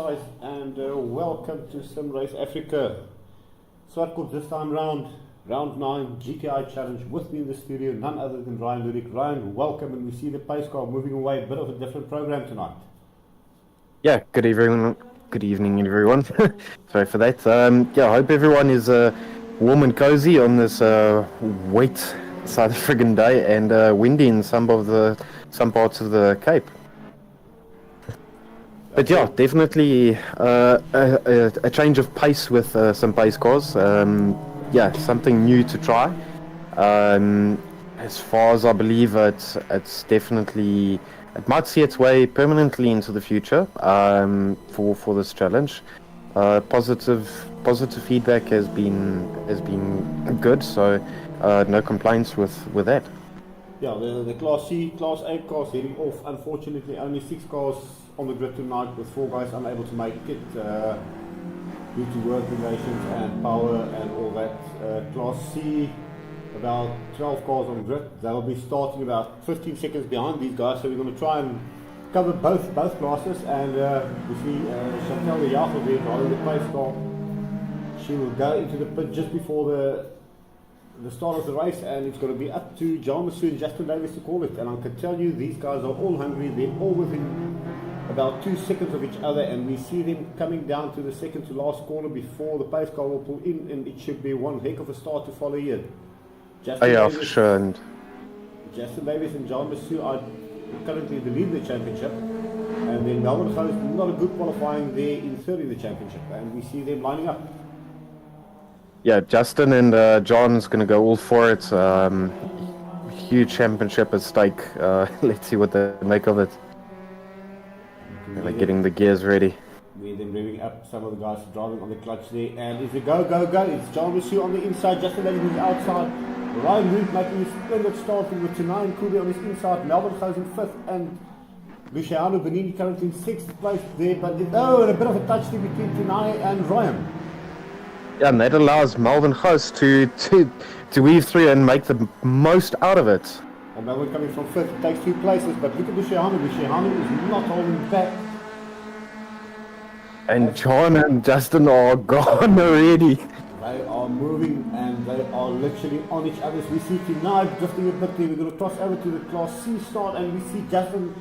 guys, and welcome to Sim Race Africa. Zwartkops this time round 9 GTi challenge. With me in the studio, none other than Ryan Ludik. Ryan, welcome, and we see the pace car moving away. A bit of a different program tonight. Yeah, good evening, everyone. Sorry for that. I hope everyone is warm and cozy on this wet South African day and windy in some parts of the Cape. But yeah, definitely a change of pace with some pace cars. Something new to try. As far as I believe, it's definitely. It might see its way permanently into the future for this challenge. Positive feedback has been good, so no complaints with that. Yeah, the Class C, Class A cars heading off. Unfortunately, only 6 cars on the grid tonight, with 4 guys unable to make it due to work relations and power and all that. Class C, about 12 cars on grid. They'll be starting about 15 seconds behind these guys, so we're going to try and cover both classes. And we see Chantal de Jager there driving the pace car. She will go into the pit just before the start of the race, and it's going to be up to John Massou and Justin Davis to call it. And I can tell you, these guys are all hungry. They're all within about 2 seconds of each other, and we see them coming down to the second to last corner before the pace car will pull in, and it should be one heck of a start to follow here. For sure. And Justin Davis and John Massou are currently the lead in the championship, and then Melbourne House not a good qualifying there in third in the championship, and we see them lining up. Yeah, Justin and John's going to go all for it. Huge championship at stake. Let's see what they make of it. They're getting the gears ready. We're then revving up. Some of the guys driving on the clutch there, and it's a go. It's John Massou on the inside, Justin Davis on the outside. Ryan Root making a splendid start with Tenai and Kubi on his inside. Melbourne House in 5th, and Luciano Benini currently in 6th place there. But and a bit of a touch there between Tenai and Ryan. Yeah, and that allows Melbourne House to weave through and make the most out of it. And Melbourne coming from 5th, takes 2 places, but look at Luciano. Luciano is not holding back. And John and Justin are gone already. They are moving, and they are literally on each other. We see Tenai drifting a bit there. We're going to cross over to the Class C start, and we see Justin,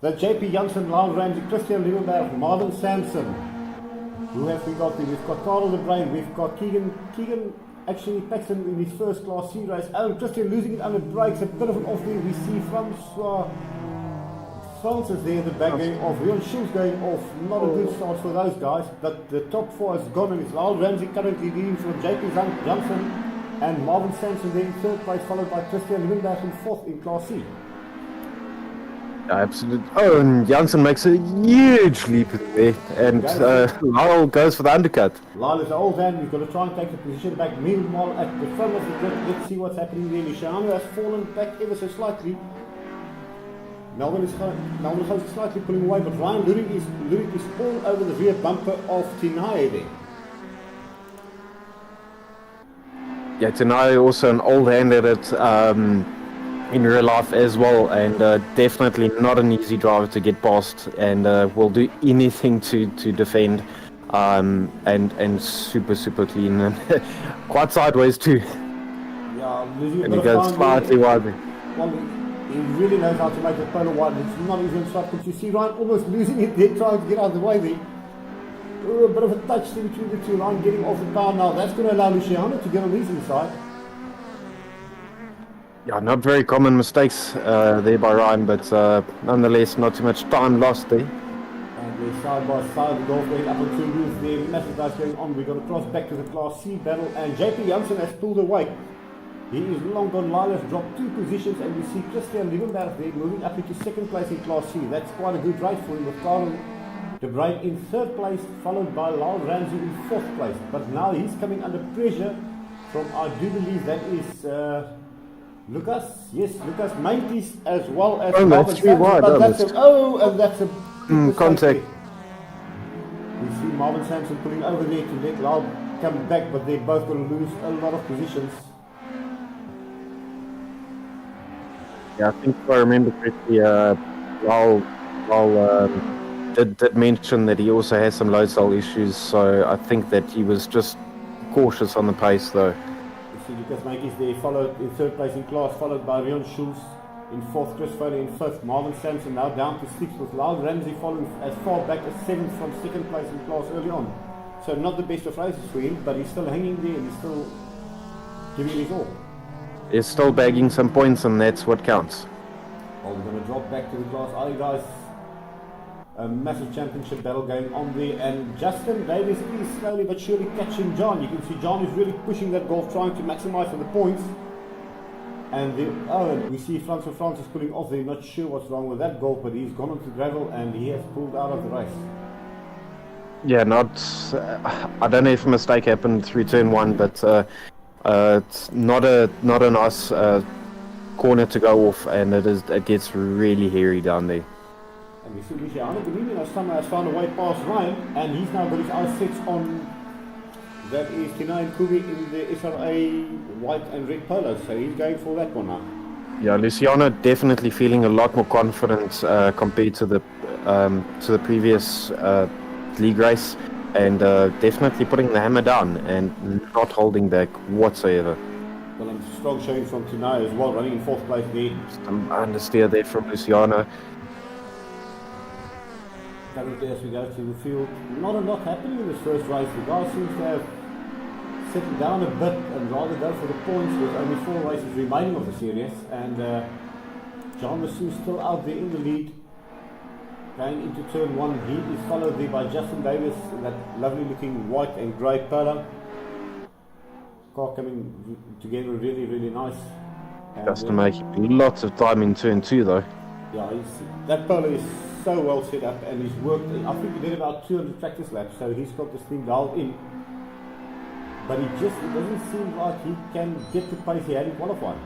the JP Janssen, Lyle Ramsey, Christian Liebenberg, Marvin Sampson. Who have we got there? We've got Carl de Bruin, we've got Keegan actually Paxton in his first Class C race. Alan Christian losing it under brakes, a bit of an off there. We see Francois Francis there, the back going off. Leon Schultz going off. Not a good start for those guys, but the top 4 has gone, and it's Lyle Ramsey currently leading from JP Johnson and Marvin Sampson there in 3rd place, followed by Christian Liebenberg in 4th in Class C. Absolutely. Oh, and Janssen makes a huge leap there, and Lyle goes for the undercut. Lyle is the old hand. He's got to try and take the position back. Meanwhile, at the front of the grid, let's see what's happening there. Luciano has fallen back ever so slightly. Melbourne is slightly pulling away, but Ryan Ludik is all over the rear bumper of Tenai there. Yeah, Tenai also an old hand at it in real life as well, and definitely not an easy driver to get past, and will do anything to defend, and super clean, and quite sideways too. Yeah, losing and he goes slightly wide. Well, he really knows how to make the polar wide. It's not easy in Zwartkops. You see Ryan almost losing it there, trying to get out of the way there. A bit of a touch there between the two. Ryan getting off the bar now. That's going to allow Luciano to get on his inside. Yeah, not very common mistakes there by Ryan, but nonetheless, not too much time lost there. And we're side by side, the golf going up on 2 wheels there. Massive guys going on. We're going to cross back to the Class C battle, and JP Janssen has pulled away. He is long gone. Lyle has dropped 2 positions, and we see Christian Liebenberg there moving up into 2nd place in Class C. That's quite a good race for him, with Carl de Bruin in 3rd place, followed by Lyle Ramsey in 4th place. But now he's coming under pressure from, I do believe that is Lucas Maintis, as well as that's 3 wide. But that's a contact. We see Marvin Sampson pulling over there to let Lyle come back, but they're both going to lose a lot of positions. Yeah, I think if I remember correctly, Lyle did mention that he also has some low cell issues, so I think that he was just cautious on the pace though. You see Lucas Meintjes there, followed in third place in class, followed by Rion Schulz in fourth, Chris Foley in fifth, Marvin Sampson now down to sixth, with Lyle Ramsey following as far back as seventh from second place in class early on. So not the best of races for him, but he's still hanging there and he's still giving his all. He's still bagging some points, and that's what counts. Well, we're going to drop back to the class I guys. A massive championship battle going on there, and Justin Davis is slowly but surely catching John. You can see John is really pushing that golf, trying to maximize for the points. And we see Francis pulling off there. Not sure what's wrong with that golf, but he's gone onto gravel and he has pulled out of the race. Yeah, I don't know if a mistake happened through turn one, but it's not a nice corner to go off, and it gets really hairy down there. And we see Luciano Benini somehow has found a way past Ryan, and he's now got his eyes set on that is Tinai Kubi in the SRA white and red polo, so he's going for that one now. Yeah, Luciano definitely feeling a lot more confident compared to the previous league race, and definitely putting the hammer down and not holding back whatsoever. Well, and strong showing from Tinai as well, running in fourth place there. Just an understeer there from Luciano. Currently, as we go to the field, not a lot happening in this first race. The guy seems to have settled down a bit and rather go for the points with only 4 races remaining of the series. And John Massou still out there in the lead. Going into turn 1, he is followed there by Justin Davis in that lovely looking white and grey polo. Car coming together really, really nice. Justin making lots of time in turn 2 though. Yeah, that polo is so well set up, and he's worked. I think he did about 200 practice laps, so he's got this thing dialed in. But it doesn't seem like he can get the pace he had in qualifying.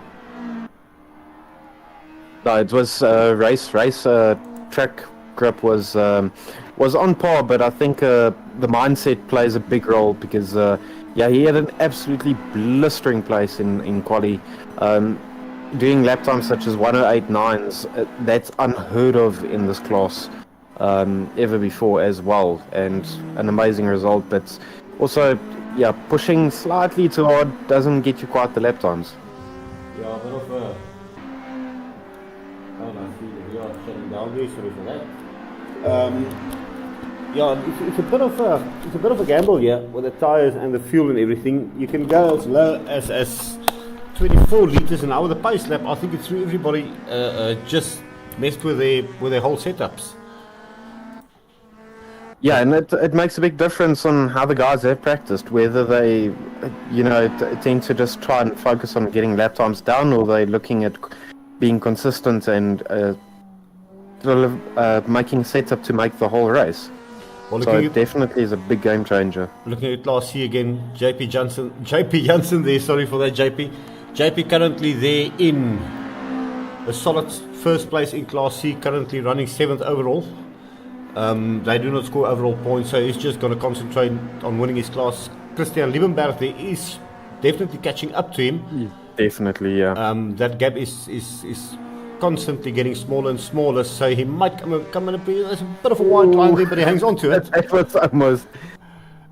No, it was race track grip was on par, but I think the mindset plays a big role because he had an absolutely blistering place in quali. Doing lap times such as 108.9s, that's unheard of in this class ever before as well, and an amazing result. But also, pushing slightly too hard doesn't get you quite the lap times. Yeah, a bit of a... Oh, no, we are shutting down there, sorry for that. It's a bit of a gamble here with the tyres and the fuel and everything. You can go as low as 24 litres an hour. The pace lap, I think it's through everybody just messed with their whole setups. Yeah, and it makes a big difference on how the guys have practiced, whether they, tend to just try and focus on getting lap times down, or they're looking at being consistent and making setup to make the whole race. Well, so it definitely is a big game changer. Looking at Class C again, JP Jansen there, sorry for that JP. JP currently there in a solid first place in Class C, currently running 7th overall. They do not score overall points, so he's just going to concentrate on winning his class. Christian Liebenberg there is definitely catching up to him. Yeah, definitely, yeah. That gap is constantly getting smaller and smaller, so he might come in a bit of a wide line there, but he hangs on to it. That was almost...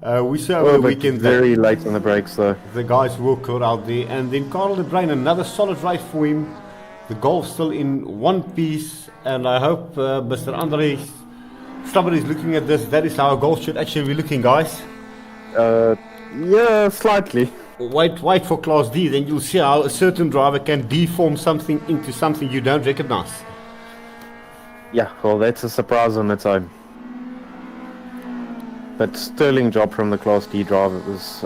we saw over the weekend very late on the brakes though. The guys were caught out there, and then Karel de Bruin, another solid race for him. The golf still in one piece, and I hope Mr. Andre, somebody's looking at this. That is how a golf should actually be looking, guys. Yeah, slightly. Wait for Class D, then you'll see how a certain driver can deform something into something you don't recognize. Yeah, well, that's a surprise on its own. But sterling job from the Class D driver. It was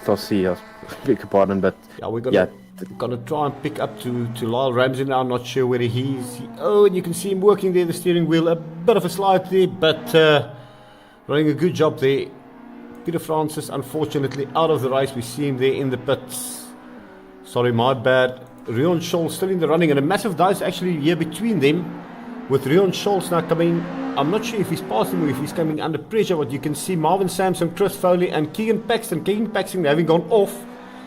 Class C, I beg your pardon, but yeah, we're gonna try and pick up to Lyle Ramsey now. I'm not sure where he is. And you can see him working there, the steering wheel, a bit of a slide there, but running a good job there. Peter Francis, unfortunately, out of the race. We see him there in the pits. Sorry, my bad. Rion Scholl still in the running, and a massive dice actually here between them, with Rion Scholl now coming. I'm not sure if he's passing or if he's coming under pressure, but you can see Marvin Sampson, Chris Foley and Keegan Paxton. Keegan Paxton having gone off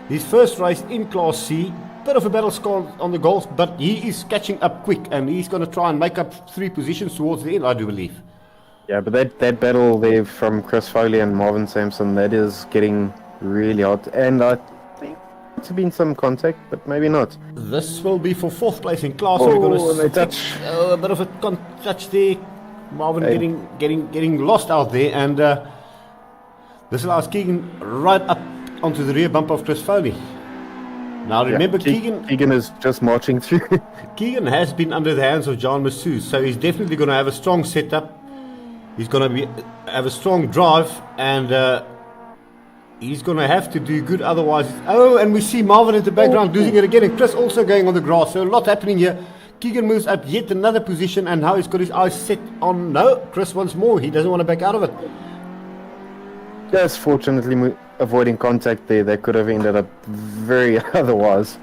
his first race in Class C. Bit of a battle score on the golf, but he is catching up quick, and he's going to try and make up 3 positions towards the end, I do believe. Yeah, but that battle there from Chris Foley and Marvin Sampson, that is getting really hot. And I think there's been some contact, but maybe not. This will be for 4th place in class. So we're going Oh, and they to touch. a bit of a touch there. Marvin getting lost out there, and this allows Keegan right up onto the rear bumper of Chris Foley. Now remember, Keegan is just marching through. Keegan has been under the hands of John Massou, so he's definitely going to have a strong setup. He's going to have a strong drive, and he's going to have to do good otherwise. Oh, and we see Marvin in the background losing it again, and Chris also going on the grass. So a lot happening here. Keegan moves up yet another position, and now he's got his eyes set on, no, Chris once more. He doesn't want to back out of it. Yes, fortunately avoiding contact there. That could have ended up very otherwise.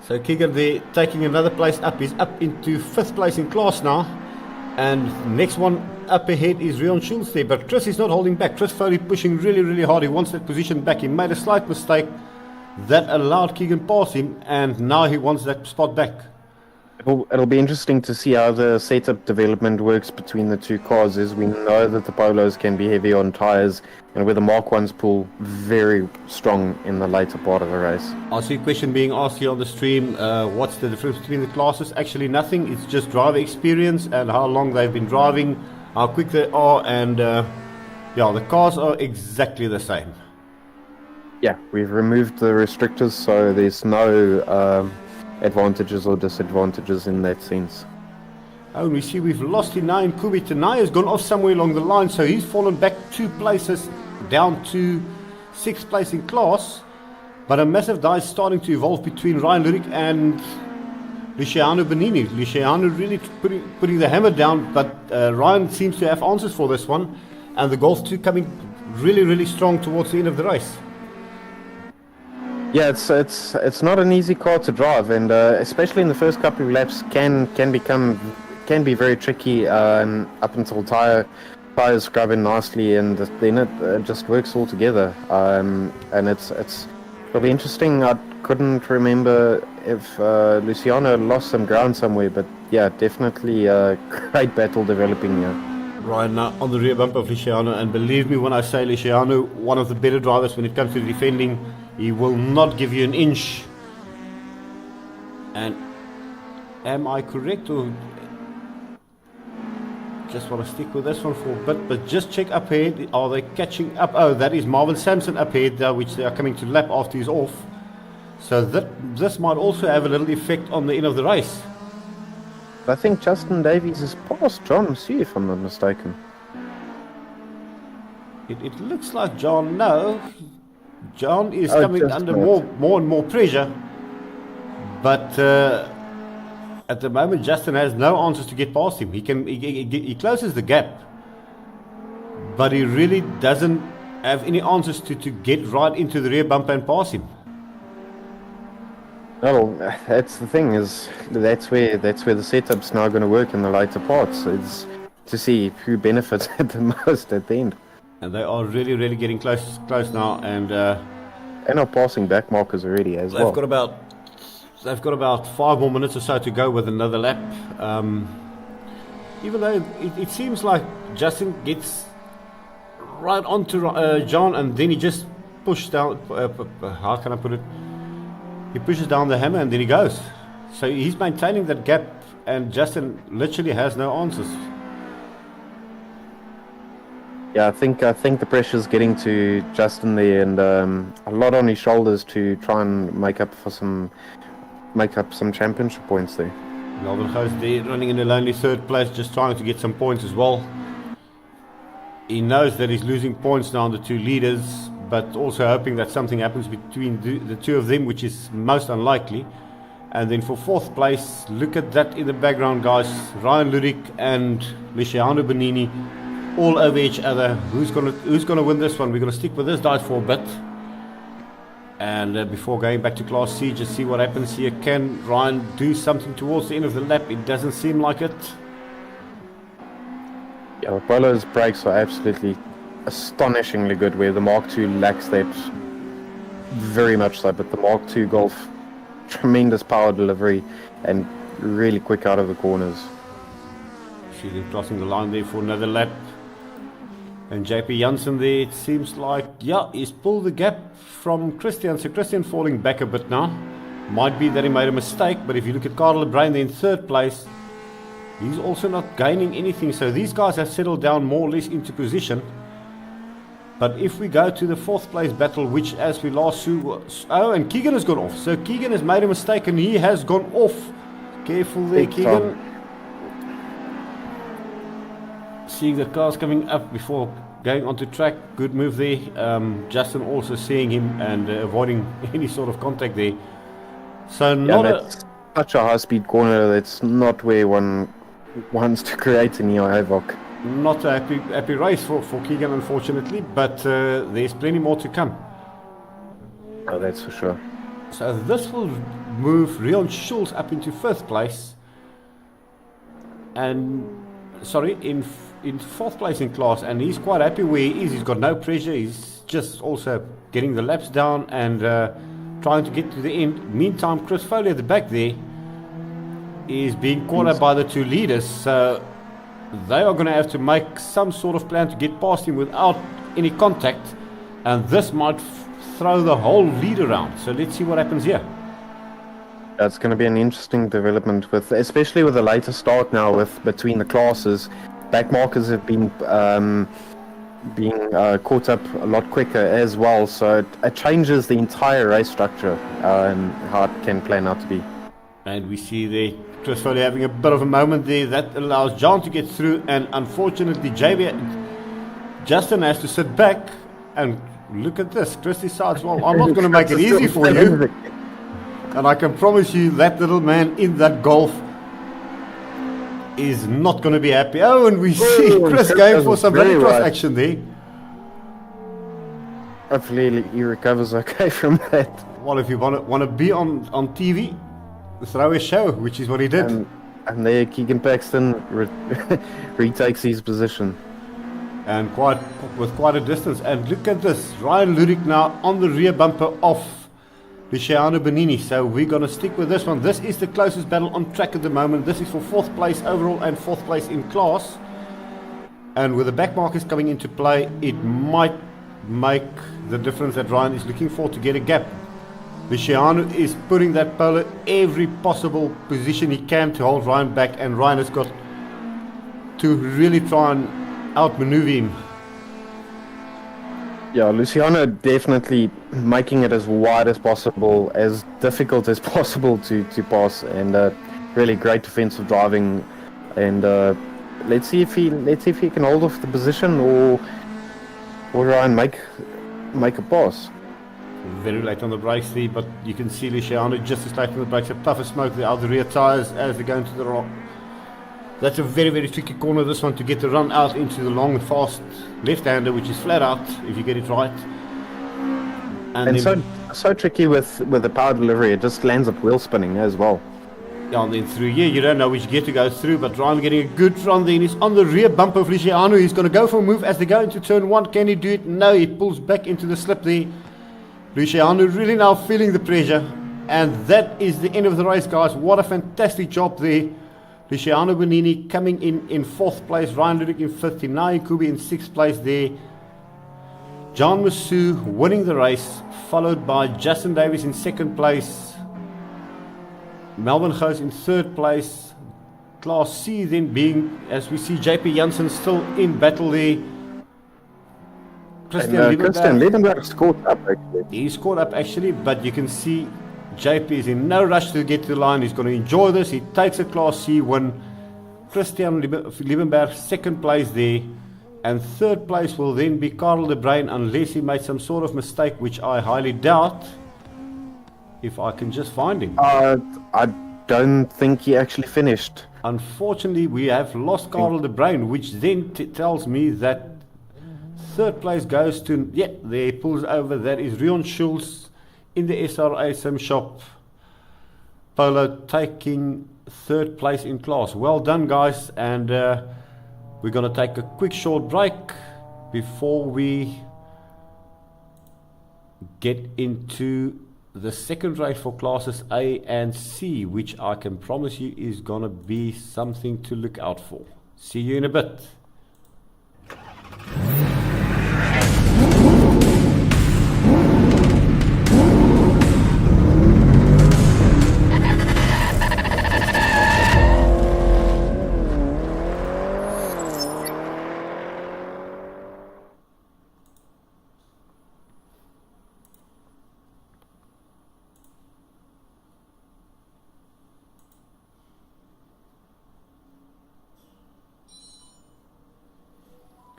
So Keegan there taking another place up. He's up into 5th place in class now. And next one up ahead is Rion Schultz there. But Chris is not holding back. Chris Foley pushing really, really hard. He wants that position back. He made a slight mistake that allowed Keegan past him. And now he wants that spot back. It'll be interesting to see how the setup development works between the two cars, as we know that the Polos can be heavy on tyres, and where the Mark 1s pull very strong in the later part of the race. I see a question being asked here on the stream, what's the difference between the classes? Actually nothing, it's just driver experience and how long they've been driving, how quick they are, and yeah, the cars are exactly the same. Yeah, we've removed the restrictors, so there's no advantages or disadvantages in that sense. Oh, and we see we've lost him now in Kubi. Tanai has gone off somewhere along the line, so he's fallen back 2 places down to 6th place in class. But a massive die is starting to evolve between Ryan Lurik and Luciano Benini. Luciano really putting the hammer down, but Ryan seems to have answers for this one. And the Golf 2 coming really, really strong towards the end of the race. Yeah, it's not an easy car to drive, and especially in the first couple of laps can be very tricky up until tires scrub in nicely, and then it just works all together. And it'll be interesting. I couldn't remember if Luciano lost some ground somewhere, but yeah, definitely a great battle developing here. Ryan now on the rear bumper of Luciano, and believe me when I say Luciano, one of the better drivers when it comes to defending. He will not give you an inch. And am I correct, or just want to stick with this one for a bit? But just check up ahead. Are they catching up? Oh, that is Marvin Sampson up ahead, which they are coming to lap after he's off. So this might also have a little effect on the end of the race. I think Justin Davies is past John Massou, if I'm not mistaken. It looks like John. No, John is coming under more and more pressure. But at the moment, Justin has no answers to get past him. He closes the gap, but he really doesn't have any answers to get right into the rear bumper and pass him. No, that's the thing, is that's where the setup's now going to work in the later parts. It's to see who benefits the most at the end. And they are really, really getting close now, and are passing back markers already as well. They've got about 5 more minutes or so to go with another lap. Even though it seems like Justin gets right onto John, and then he just pushes down. How can I put it? He pushes down the hammer and then he goes. So he's maintaining that gap, and Justin literally has no answers. Yeah, I think the pressure's getting to Justin there, and a lot on his shoulders to try and make up some championship points there. Melvin Goes there, running in a lonely 3rd place, just trying to get some points as well. He knows that he's losing points now on the 2 leaders, but also hoping that something happens between the 2 of them, which is most unlikely. And then for 4th place, look at that in the background, guys. Ryan Lurik and Luciano Benini all over each other. Who's gonna win this one? We're gonna stick with this dive for a bit. And before going back to Class C, just see what happens here. Can Ryan do something towards the end of the lap? It doesn't seem like it. Yeah, Polo's brakes are absolutely astonishingly good, where the Mark II lacks that very much so, but the Mark II Golf, tremendous power delivery and really quick out of the corners. See them crossing the line there for another lap. And JP Janssen there, it seems like, yeah, he's pulled the gap from Christian. So Christian falling back a bit now. Might be that he made a mistake, but if you look at Karel de Bruin in third place, he's also not gaining anything. So these guys have settled down more or less into position. But if we go to the fourth place battle, which as we last saw, oh, and Keegan has gone off. So Keegan has made a mistake and he has gone off. Careful there, Keegan. Seeing the cars coming up before going onto track, good move there. Justin also seeing him and avoiding any sort of contact there. So that's such a high-speed corner. That's not where one wants to create any havoc. Not a happy race for Keegan, unfortunately, but there's plenty more to come. Oh, that's for sure. So this will move Rion Schulz up into fifth place, and sorry, in fourth place in class, and he's quite happy where he is. He's got no pressure. He's just also getting the laps down and trying to get to the end. Meantime, Chris Foley at the back there is being caught up by the two leaders. So they are going to have to make some sort of plan to get past him without any contact, and this might throw the whole lead around. So let's see what happens here. That's going to be an interesting development, especially with the later start now with between the classes. Backmarkers have been being caught up a lot quicker as well, so it changes the entire race structure, how it can plan out to be. And we see there Chris Foley having a bit of a moment there. That allows John to get through, and unfortunately Justin has to sit back and look at this. Chris decides, well, I'm not going to make it easy for you, and I can promise you that little man in that Golf is not going to be happy. Oh, and we see Chris going for some rallycross action there. Hopefully he recovers okay from that. Well, if you want to be on TV, throw a show, which is what he did. And there Keegan Paxton retakes his position. And with quite a distance. And look at this, Ryan Ludik now on the rear bumper of Luciano Bonini. So we're going to stick with this one. This is the closest battle on track at the moment. This is for fourth place overall and fourth place in class. And with the back markers coming into play, it might make the difference that Ryan is looking for to get a gap. Luciano is putting that polo every possible position he can to hold Ryan back, and Ryan has got to really try and outmaneuver him. Yeah, Luciano definitely making it as wide as possible, as difficult as possible to pass, and really great defensive driving. And let's see if he can hold off the position, or Ryan make a pass. Very late on the brakes there, but you can see Luciano just as late on the brakes. A puff of smoke out the rear tyres as they go into the rock. That's a very, very tricky corner, this one, to get the run out into the long, fast left-hander, which is flat out if you get it right. And so tricky with the power delivery. It just lands up wheel spinning as well. Yeah, and then through here, you don't know which gear to go through, but Ryan getting a good run there, and he's on the rear bumper of Luciano. He's going to go for a move as they go into turn one. Can he do it? No, he pulls back into the slip there. Luciano really now feeling the pressure, and that is the end of the race, guys. What a fantastic job there. Luciano Bonini coming in fourth place, Ryan Ludik in fifth, Nai Kubi in sixth place there. John Massou winning the race, followed by Justin Davis in second place, Melvin Goos in third place, Class C then being, as we see, JP Janssen still in battle there. Christian Liebenberg scored up actually. He scored up actually, but you can see JP is in no rush to get to the line. He's going to enjoy this. He takes a Class C win. Christian Liebenberg second place there, and third place will then be Karel de Bruin, unless he made some sort of mistake, which I highly doubt. If I can just find him. I don't think he actually finished. Unfortunately, we have lost Karel de Bruin, which then tells me that third place goes to, yeah, there he pulls over. That is Rion Schulz in the SRA Sim Shop Polo, taking third place in class. Well done, guys. And we're going to take a quick short break before we get into the second race for classes A and C, which I can promise you is going to be something to look out for. See you in a bit.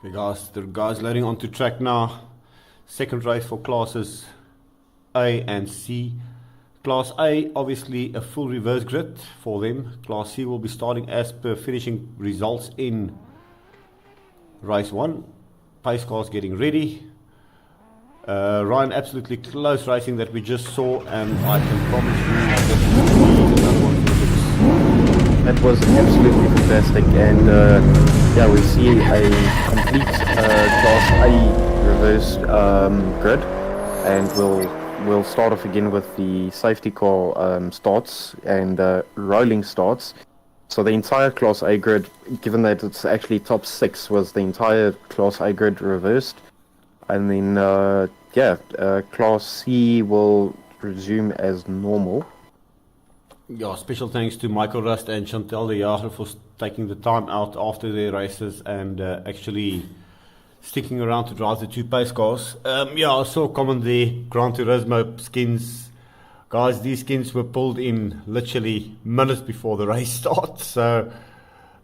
Okay guys, the guys loading onto track now. Second race for classes A and C. Class A, obviously a full reverse grid for them. Class C will be starting as per finishing results in race 1. Pace cars getting ready. Ryan, absolutely close racing that we just saw, and I can promise you that was absolutely fantastic, and yeah, we see a complete Class A reverse grid, and we'll start off again with the safety car starts and rolling starts. So the entire Class A grid, given that it's actually top 6, was the entire Class A grid reversed. And then, Class C will resume as normal. Yeah, special thanks to Michael Rust and Chantal de Jager for taking the time out after their races and actually sticking around to drive the 2 pace cars. I saw a comment there, Gran Turismo skins. Guys, these skins were pulled in literally minutes before the race starts. So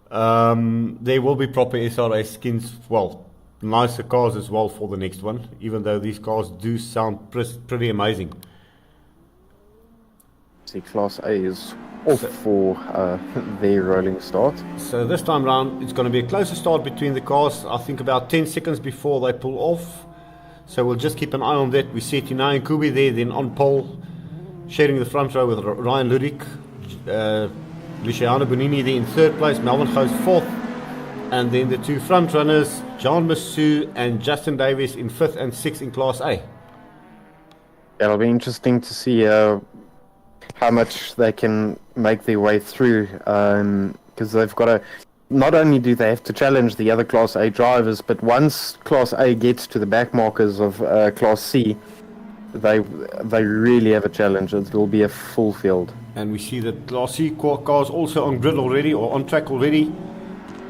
there will be proper SRA skins, well, nicer cars as well for the next one, even though these cars do sound pretty amazing. See, Class A is off for their rolling start. So this time round, it's going to be a closer start between the cars, I think about 10 seconds before they pull off. So we'll just keep an eye on that. We see Tinai Nkubi there, then on pole, sharing the front row with Ryan Ludik. Luciano Bonini there in 3rd place, Melvin goes 4th. And then the 2 front runners, John Massou and Justin Davis in 5th and 6th in Class A. It'll be interesting to see how much they can make their way through, because they've got to, not only do they have to challenge the other Class A drivers, but once Class A gets to the back markers of Class C, they really have a challenge. It will be a full field. And we see that Class C cars also on grid already, or on track already,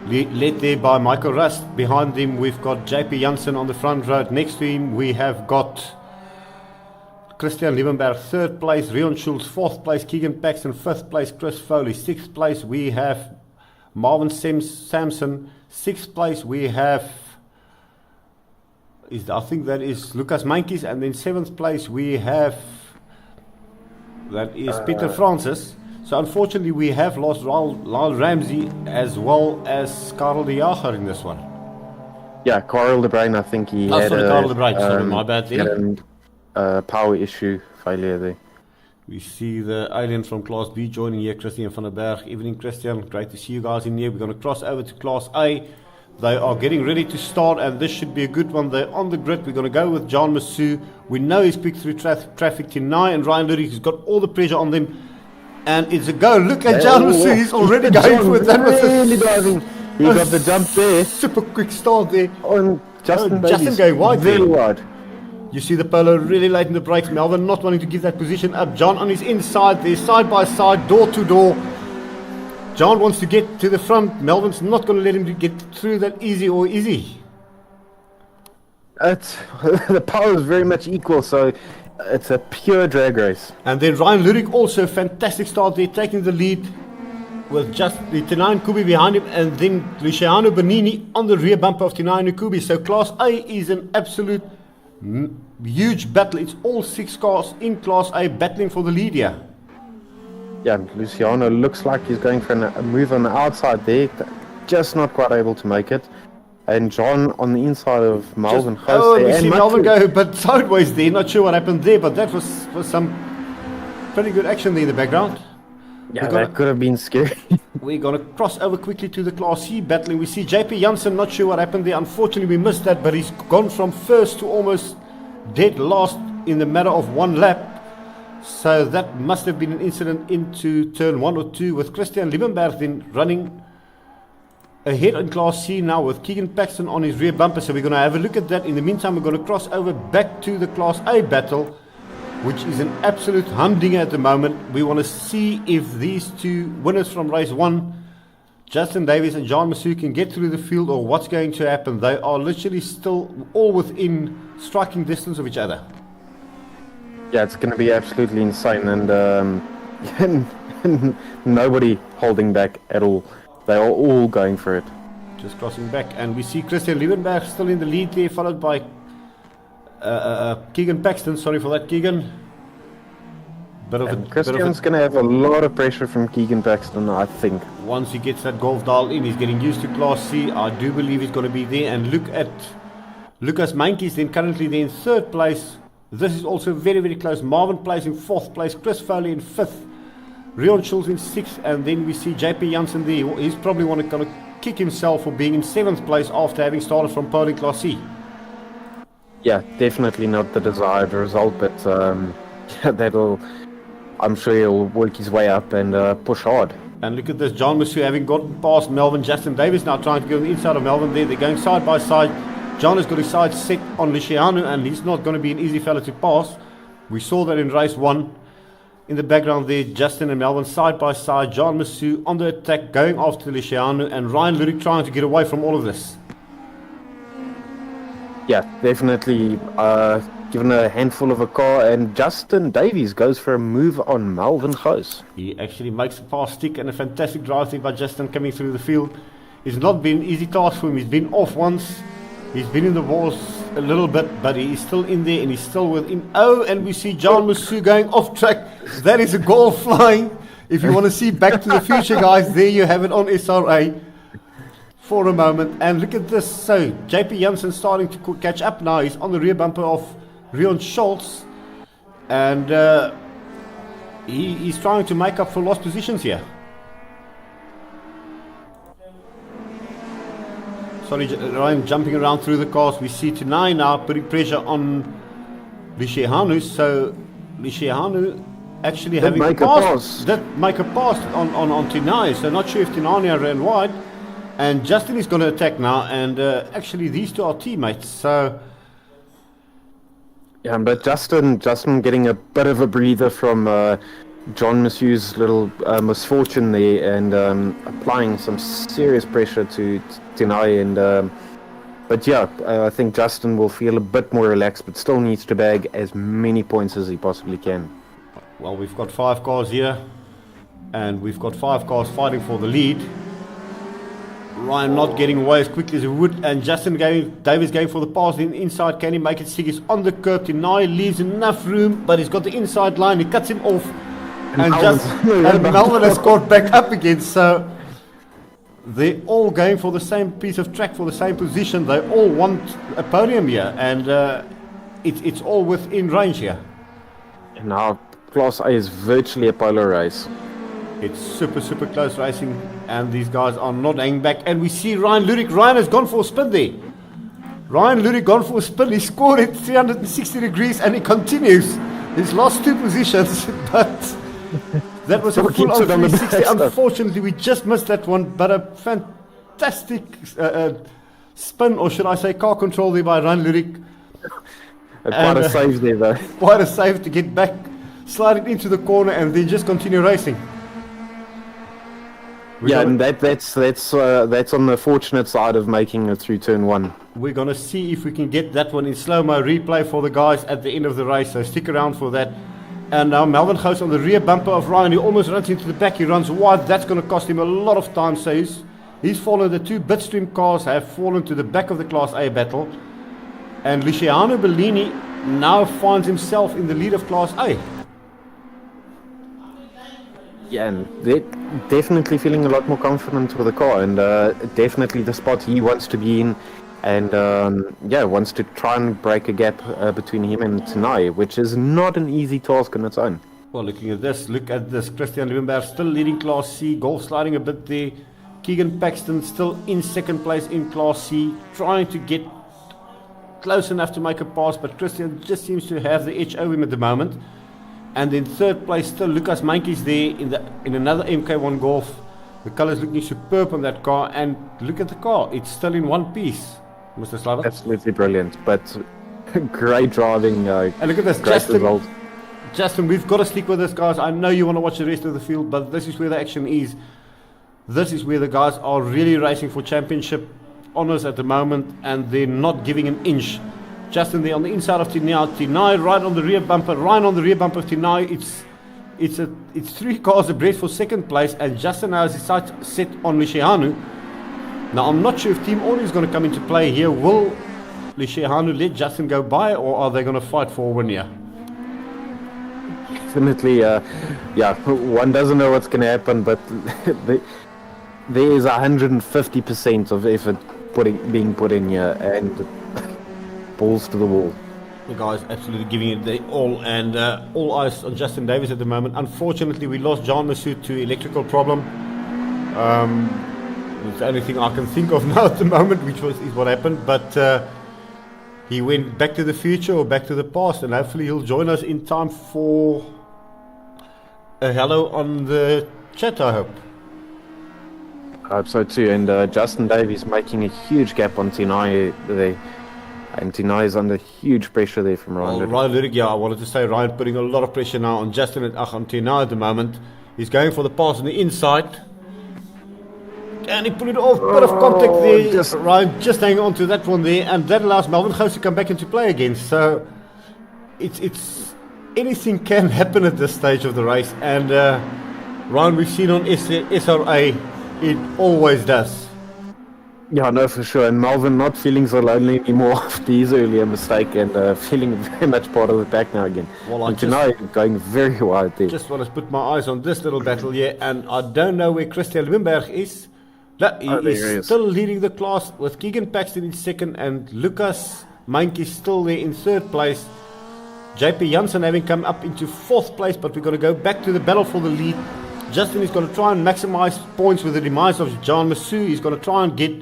led there by Michael Rust. Behind him we've got JP Janssen on the front row. Next to him we have got Christian Liebenberg 3rd place, Rion Schultz 4th place, Keegan Paxton 5th place, Chris Foley 6th place. We have Marvin Sampson 6th place. We have, I think that is Lucas Mankis, and then 7th place we have, that is Peter Francis. So unfortunately we have lost Lyle Ramsey as well as Karel de Jager in this one. Yeah, Karel de Bruin, I think he had Karel de Bruin, sorry, my bad there. Power issue failure there. We see the alien from Class B joining here, Christian van der Berg. Evening, Christian. Great to see you guys in here. We're going to cross over to Class A. They are getting ready to start, and this should be a good one. They're on the grid. We're going to go with John Massou. We know he's picked through traffic tonight, and Ryan Lurie has got all the pressure on them. And it's a go. Look at John Massou. He's already going for it. That was really driving. He got the jump there. Super quick start there. On Justin going wide. Very wide. You see the Polo really late in the brakes. Melvin not wanting to give that position up. John on his inside there, side by side, door to door. John wants to get to the front. Melvin's not going to let him get through that easy. The power is very much equal, so it's a pure drag race. And then Ryan Lurik also fantastic start there, taking the lead with just the Tinai Nkubi behind him, and then Luciano Bonini on the rear bumper of Tinai Nkubi. So Class A is an absolute huge battle. It's all 6 cars in Class A battling for the lead here. Yeah, Luciano looks like he's going for a move on the outside there, just not quite able to make it. And John on the inside of Melvin. We see Melvin go but sideways there. Not sure what happened there, but that was some pretty good action there in the background. Yeah, that could have been scary. We're going to cross over quickly to the Class C battling. We see JP Janssen, not sure what happened there. Unfortunately, we missed that, but he's gone from first to almost dead last in the matter of 1 lap. So that must have been an incident into turn 1 or 2, with Christian Liebenberg then running ahead in Class C now with Keegan Paxton on his rear bumper. So we're going to have a look at that. In the meantime, we're going to cross over back to the Class A battle, which is an absolute humdinger at the moment. We want to see if these 2 winners from race 1, Justin Davis and John Massou, can get through the field, or what's going to happen. They are literally still all within striking distance of each other. Yeah, it's going to be absolutely insane, and nobody holding back at all. They are all going for it. Just crossing back, and we see Christian Liebenberg still in the lead there, followed by Keegan Paxton. Sorry for that, Keegan. Christian's going to have a lot of pressure from Keegan Paxton, I think. Once he gets that golf dialed in, he's getting used to Class C. I do believe he's going to be there. And look at Lucas Mankies, then currently there in 3rd place. This is also very, very close. Marvin plays in 4th place, Chris Foley in 5th, Rion Schulz in 6th, and then we see JP Janssen there. He's probably going to kick himself for being in 7th place after having started from pole in Class C. Yeah, definitely not the desired result, but that'll... I'm sure he'll work his way up and push hard. And look at this, John Massou having gotten past Melvin. Justin Davis now trying to go on the inside of Melvin there. They're going side by side. John has got his side set on Luciano, and he's not going to be an easy fella to pass. We saw that in race 1. In the background there, Justin and Melvin side by side. John Massou on the attack, going after Luciano, and Ryan Ludik trying to get away from all of this. Yeah, definitely given a handful of a car, and Justin Davies goes for a move on Melvin Goos. He actually makes a pass stick, and a fantastic drive there by Justin coming through the field. It's not been an easy task for him. He's been off once. He's been in the walls a little bit, but he is still in there, and he's still within. Oh, and we see John Massou going off track. That is a goal flying. If you want to see Back to the Future, guys, there you have it on SRA for a moment. And look at this. So JP Janssen starting to catch up now. He's on the rear bumper of Rion Schultz, and he's trying to make up for lost positions here. Sorry, Ryan jumping around through the cars. We see Tenai now putting pressure on Lishehanu. So Lishehanu actually having make a pass. Did make a pass on Tenai. So not sure if Tenai ran wide. And Justin is going to attack now. And actually these two are teammates. So yeah, but Justin getting a bit of a breather from John Massou's little misfortune there, and applying some serious pressure to Tenai. And but yeah, I think Justin will feel a bit more relaxed, but still needs to bag as many points as he possibly can. Well, we've got 5 cars here, and we've got 5 cars fighting for the lead. Ryan not getting away as quickly as he would, and Davis going for the pass inside. Can he make it stick? He's on the curb. Tenai leaves enough room, but he's got the inside line. He cuts him off, and Melvin has caught back up again. So they're all going for the same piece of track, for the same position. They all want a podium here, and it's all within range here. Now Class A is virtually a polar race. It's super, super close racing, and these guys are not hanging back. And we see Ryan Ludik. Ryan has gone for a spin there. Ryan Ludik gone for a spin. He scored it 360 degrees, and he continues. He's lost 2 positions, but that was a full on 360. Unfortunately, we just missed that one, but a fantastic spin, or should I say car control there by Ryan Ludik. Quite a save there, though. Quite a save to get back, sliding into the corner, and then just continue racing. And that's on the fortunate side of making it through turn 1. We're going to see if we can get that one in slow-mo replay for the guys at the end of the race, so stick around for that. And now Melvin Goos on the rear bumper of Ryan. He almost runs into the back. He runs wide. That's going to cost him a lot of time. So he's fallen. The 2 Bitstream cars have fallen to the back of the Class A battle. And Luciano Bellini now finds himself in the lead of Class A. Yeah, and they're definitely feeling a lot more confident with the car, and definitely the spot he wants to be in, and wants to try and break a gap between him and Tenai, which is not an easy task on its own. Well, look at this. Christian Liebenberg still leading Class C, golf sliding a bit there. Keegan Paxton still in 2nd place in Class C, trying to get close enough to make a pass, but Christian just seems to have the edge over him at the moment. And in 3rd place still Lucas Mankies there in another MK1 Golf. The colours looking superb on that car, and look at the car, it's still in one piece, Mr. Slater. Absolutely brilliant, but great driving. And look at this, Justin, we've got to stick with this, guys. I know you want to watch the rest of the field, but this is where the action is. This is where the guys are really racing for championship honours at the moment, and they're not giving an inch. Justin there on the inside of Tenai, right on the rear bumper, Ryan on the rear bumper of Tenai. It's 3 cars abreast for 2nd place, and Justin now has his sights set on Luciano. Now, I'm not sure if Team Orly is going to come into play here. Will Luciano let Justin go by, or are they going to fight for a win here? Definitely, yeah, one doesn't know what's going to happen, but there is 150% of effort being put in here, and balls to the wall. The guys absolutely giving it their all, and all eyes on Justin Davis at the moment. Unfortunately, we lost John Masood to electrical problem. It's the only thing I can think of now at the moment, which is what happened. But he went back to the future or back to the past, and hopefully he'll join us in time for a hello on the chat, I hope. I hope so too. And Justin Davies making a huge gap on Tinai there. And Tinai is under huge pressure there from Ryan. Well, Ryan Ludik, yeah, I wanted to say Ryan putting a lot of pressure now on Justin and on Tinai at the moment. He's going for the pass on the inside. And he put it off, bit of contact there. Ryan just hanging on to that one there, and that allows Melvin Gous to come back into play again. So it's anything can happen at this stage of the race, and Ryan, we've seen on SRA, it always does. Yeah, no, for sure. And Melvin not feeling so lonely anymore after his earlier mistake, and feeling very much part of the pack now again. Well, and tonight going very wide there. Just want to put my eyes on this little battle here, and I don't know where Christian Wimberg is. No, he is still leading the class with Keegan Paxton in second, and Lucas Mainke still there in third place. JP Janssen having come up into fourth place, but we're going to go back to the battle for the lead. Justin is going to try and maximize points with the demise of John Masood. He's going to try and get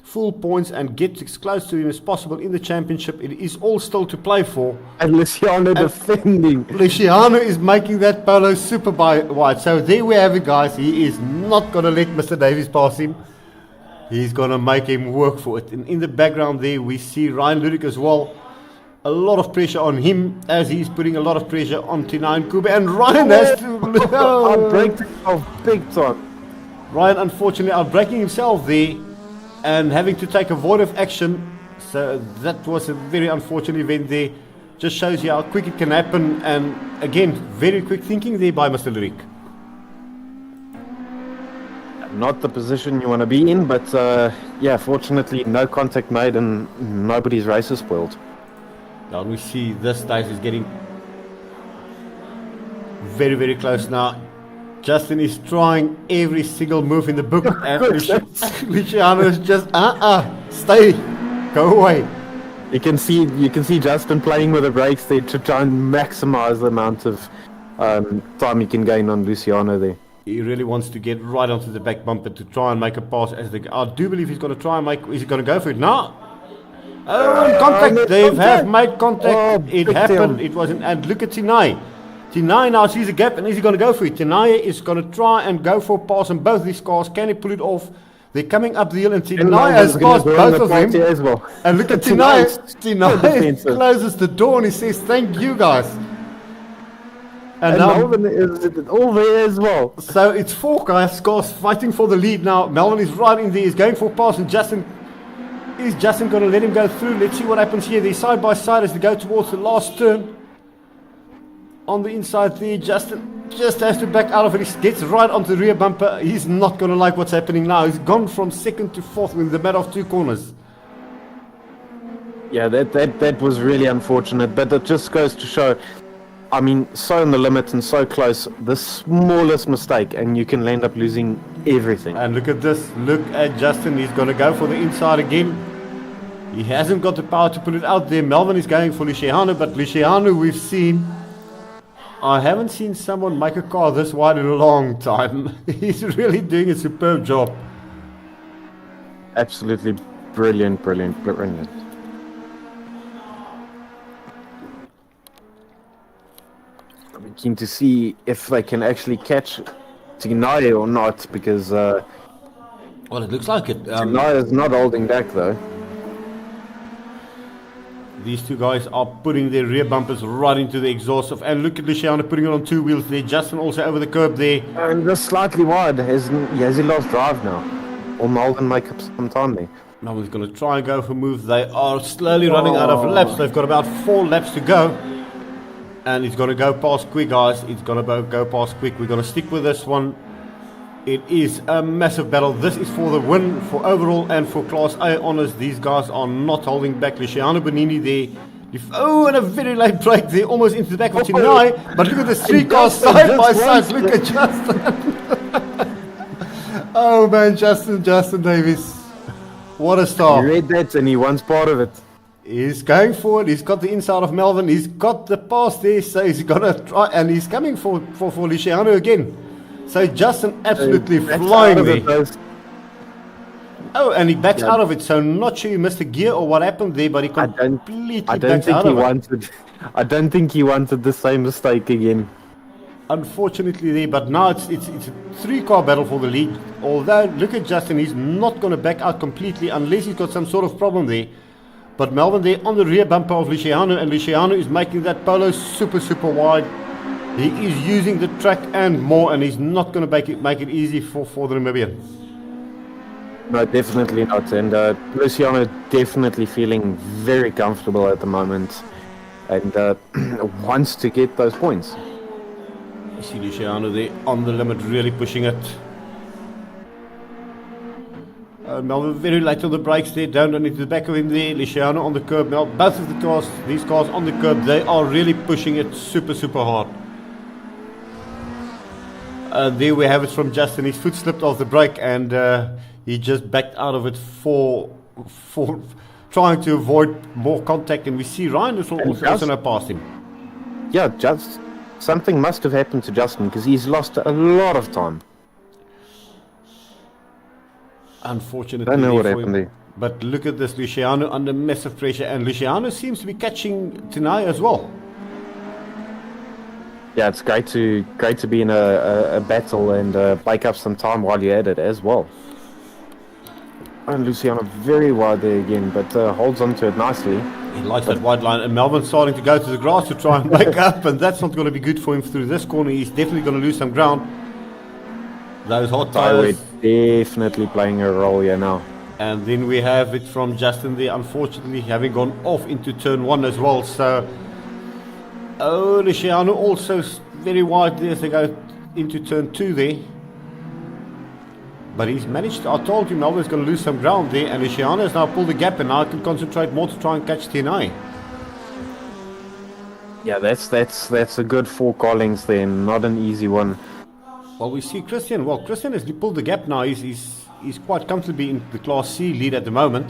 full points and get as close to him as possible in the championship. It is all still to play for. And Luciano defending. Luciano is making that polo super wide. So there we have it, guys. He is not going to let Mr. Davies pass him. He's going to make him work for it. And in the background there, we see Ryan Ludik as well. A lot of pressure on him as he's putting a lot of pressure on Tina and Kube. And Ryan has to outbreak himself big time. Ryan, unfortunately, outbreaking himself there and having to take a void of action. So that was a very unfortunate event there. Just shows you how quick it can happen. And again, very quick thinking there by Mr. Lurik. Not the position you want to be in, but yeah, fortunately no contact made and nobody's race is spoiled. Now we see this dice is getting very, very close now. Justin is trying every single move in the book, and Luciano is just stay, go away. You can see Justin playing with the brakes there to try and maximize the amount of time he can gain on Luciano there. He really wants to get right onto the back bumper to try and make a pass. I do believe he's going to try and make. Is he going to go for it now? Oh, contact! They have made contact. Oh, it happened. It wasn't. And look at Tinai. Tinai now sees a gap, and is he going to go for it? Tinai is going to try and go for a pass on both these cars. Can he pull it off? They're coming up the hill, and Tinai has passed both of them. As well. And look at Tinai. Tinai closes the door and he says, "Thank you, guys." And Melvin is all there as well. So it's four cars fighting for the lead now. Melvin is right in there. He's going for a pass, and is Justin going to let him go through? Let's see what happens here. They're side by side as they go towards the last turn. On the inside there, Justin just has to back out of it. He gets right onto the rear bumper. He's not going to like what's happening now. He's gone from second to fourth in the matter of two corners. Yeah, that was really unfortunate, but it just goes to show, I mean, so on the limit and so close, the smallest mistake and you can end up losing everything. And look at this, look at Justin, he's going to go for the inside again. He hasn't got the power to put it out there. Melvin is going for Luciano, but Luciano we've seen, I haven't seen someone make a car this wide in a long time. He's really doing a superb job. Absolutely brilliant. I'm keen to see if they can actually catch Tinai or not, because well, it looks like it. Tinai is not holding back though. These two guys are putting their rear bumpers right into the exhaust of, and look at Luciano putting it on two wheels there. Justin also over the curb there. And just slightly wide. Has he lost drive now? Or Malden make up some time there? Now he's going to try and go for a move. They are slowly running out of laps. They've got about 4 laps to go. And he's going to go past quick, guys. He's going to go past quick. We're going to stick with this one. It is a massive battle. This is for the win, for overall and for Class A honours. These guys are not holding back. Luciano Bonini there. Oh, and a very late break there, almost into the back of Tinai. But look at the three cars side by side. Look at Justin. Oh man, Justin Davis. What a star. He read that and he wants part of it. He's going forward. He's got the inside of Melvin. He's got the pass there, so he's going to try. And he's coming for Luciano again. So Justin absolutely flying there. Oh, and he backs out of it. So not sure he missed a gear or what happened there, but he completely backs out of it. I don't think he wanted the same mistake again. Unfortunately there, but now it's a three-car battle for the lead. Although, look at Justin, he's not going to back out completely unless he's got some sort of problem there. But Melvin there on the rear bumper of Luciano, and Luciano is making that Polo super wide. He is using the track and more, and he's not going to make it easy for the Namibian. No, definitely not. And Luciano definitely feeling very comfortable at the moment, and wants to get those points. You see Luciano there on the limit, really pushing it. Melvin very late on the brakes there, down into the back of him there. Luciano on the curb. Now both of the cars, these cars on the curb, they are really pushing it super hard. There we have it from Justin. His foot slipped off the brake and he just backed out of it for trying to avoid more contact. And we see Ryan also now past him. Yeah, just something must have happened to Justin because he's lost a lot of time. Unfortunately, I don't know what happened there. But look at this, Luciano under massive pressure, and Luciano seems to be catching Tinai as well. Yeah, it's great to be in a battle and bake up some time while you're at it as well. And Luciano very wide there again, but holds on to it nicely. He likes that wide line, and Melvin's starting to go to the grass to try and make up, and that's not going to be good for him through this corner. He's definitely going to lose some ground. Those hot tires definitely playing a role here now. And then we have it from Justin there, unfortunately having gone off into turn one as well. So, oh, Luciano also very wide there as they go into turn two there. But he's managed to, I told you Melvin's going to lose some ground there, and Luciano has now pulled the gap, and now can concentrate more to try and catch TNA. Yeah, that's a good 4 car lengths there, not an easy one. Well, we see Christian. Well, Christian has pulled the gap now. He's quite comfortably in the Class C lead at the moment.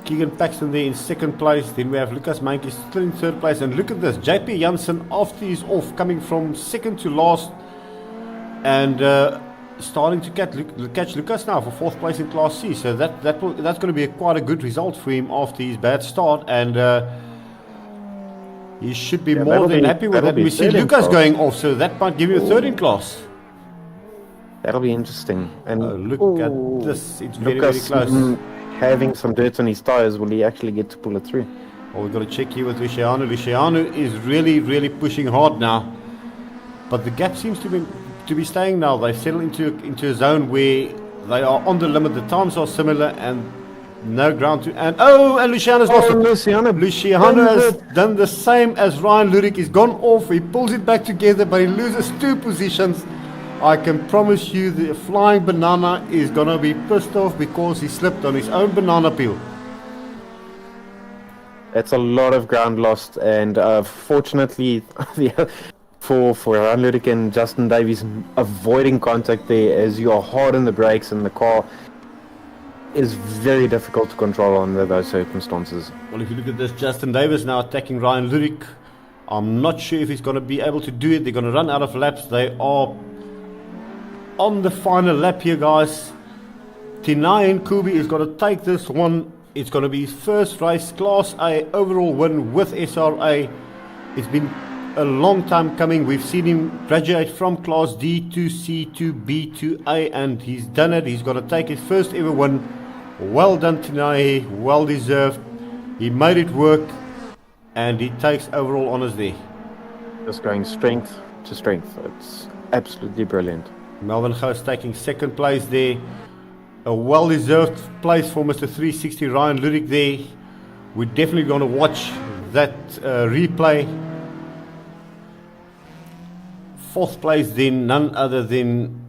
Keegan Paxton there in second place. Then we have Lucas Mankey still in third place. And look at this. JP Janssen, after he's off, coming from second to last. And starting to catch Lucas now for fourth place in Class C. So that's going to be quite a good result for him after his bad start. And he should be more than happy with that. We see Lucas going off, so that might give you a third in class. That'll be interesting. And look at this, it's very close. Having some dirt on his tires, will he actually get to pull it through? Well, we've got to check here with Luciano. Luciano is really pushing hard now, but the gap seems to be staying now. They've settled into a zone where they are on the limit. The times are similar and no ground to. And Luciano's lost it. Luciano has done the same as Ryan Ludik. He's gone off. He pulls it back together, but he loses 2 positions. I can promise you the flying banana is going to be pissed off because he slipped on his own banana peel. That's a lot of ground lost, and fortunately for Ryan Ludik and Justin Davies avoiding contact there, as you are hard on the brakes and the car is very difficult to control under those circumstances. Well, if you look at this, Justin Davis now attacking Ryan Ludik. I'm not sure if he's going to be able to do it. They're going to run out of laps. They are on the final lap here, guys. Tinai Kubi is going to take this one. It's going to be his first race, Class A overall win with SRA. It's been a long time coming. We've seen him graduate from Class D to C to B to A, and he's done it. He's going to take his first ever win. Well done, Tinai. Well deserved. He made it work, and he takes overall honours there. Just going strength to strength. It's absolutely brilliant. Melvin Gous taking second place there. A well-deserved place for Mr. 360 Ryan Ludik there. We're definitely going to watch that replay. Fourth place then, none other than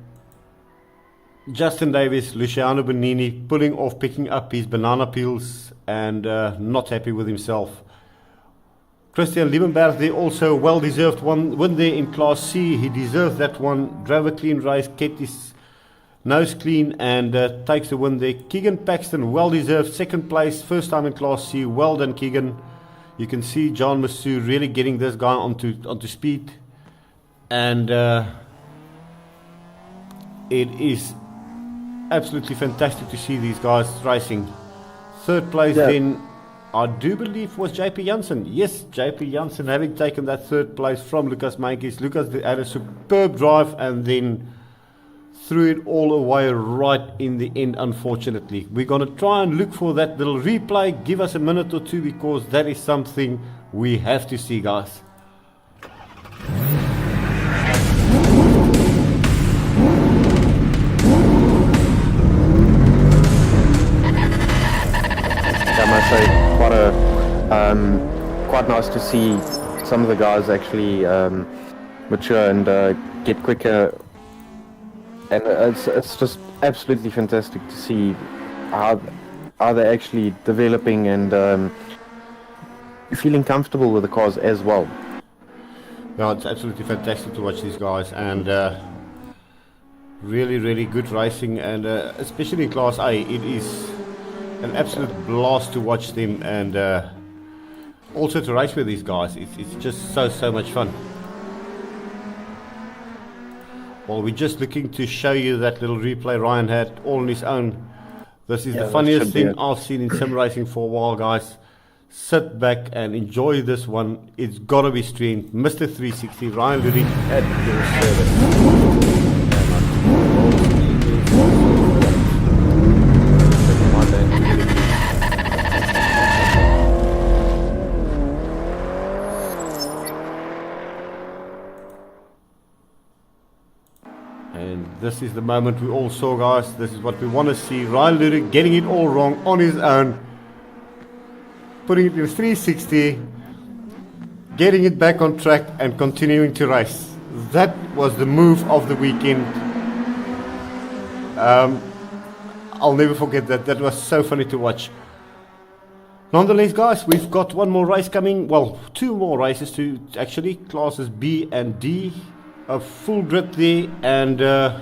Justin Davis, Luciano Bonini pulling off, picking up his banana peels and not happy with himself. Christian Liebenberg there also well-deserved win there in Class C. He deserved that one. Drove a clean race, kept his nose clean and takes the win there. Keegan Paxton well-deserved second place, first time in Class C. Well done, Keegan. You can see John Massou really getting this guy onto speed, and it is absolutely fantastic to see these guys racing. Third place then, I do believe, was JP Janssen. Yes, JP Janssen having taken that third place from Lucas Meintjes. Lucas had a superb drive and then threw it all away right in the end, unfortunately. We're going to try and look for that little replay. Give us a minute or two, because that is something we have to see, guys. I must say, quite nice to see some of the guys actually mature and get quicker, and it's just absolutely fantastic to see how they're actually developing and feeling comfortable with the cars as well. Yeah, it's absolutely fantastic to watch these guys, and really good racing, and especially in Class A, it is an absolute blast to watch them, and also to race with these guys. It's just so much fun. Well, we're just looking to show you that little replay Ryan had all on his own. This is the funniest thing I've seen in sim racing for a while, guys. Sit back and enjoy this one. It's got to be streamed. Mr. 360, Ryan Lurie at your service. And this is the moment we all saw, guys. This is what we want to see. Ryan Lurie getting it all wrong on his own, putting it in 360, getting it back on track and continuing to race. That was the move of the weekend. I'll never forget that. That was so funny to watch. Nonetheless, guys, we've got one more race coming. Well, two more races to actually, classes B and D. A full grid there, and okay,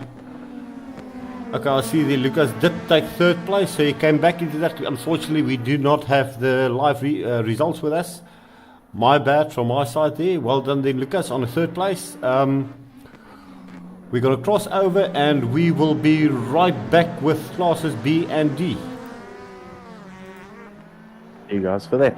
I see there Lucas did take third place, so he came back into that. Unfortunately, we do not have the live results with us. My bad from my side there. Well done then, Lucas, on the third place. We're going to cross over and we will be right back with classes B and D. See you guys for that.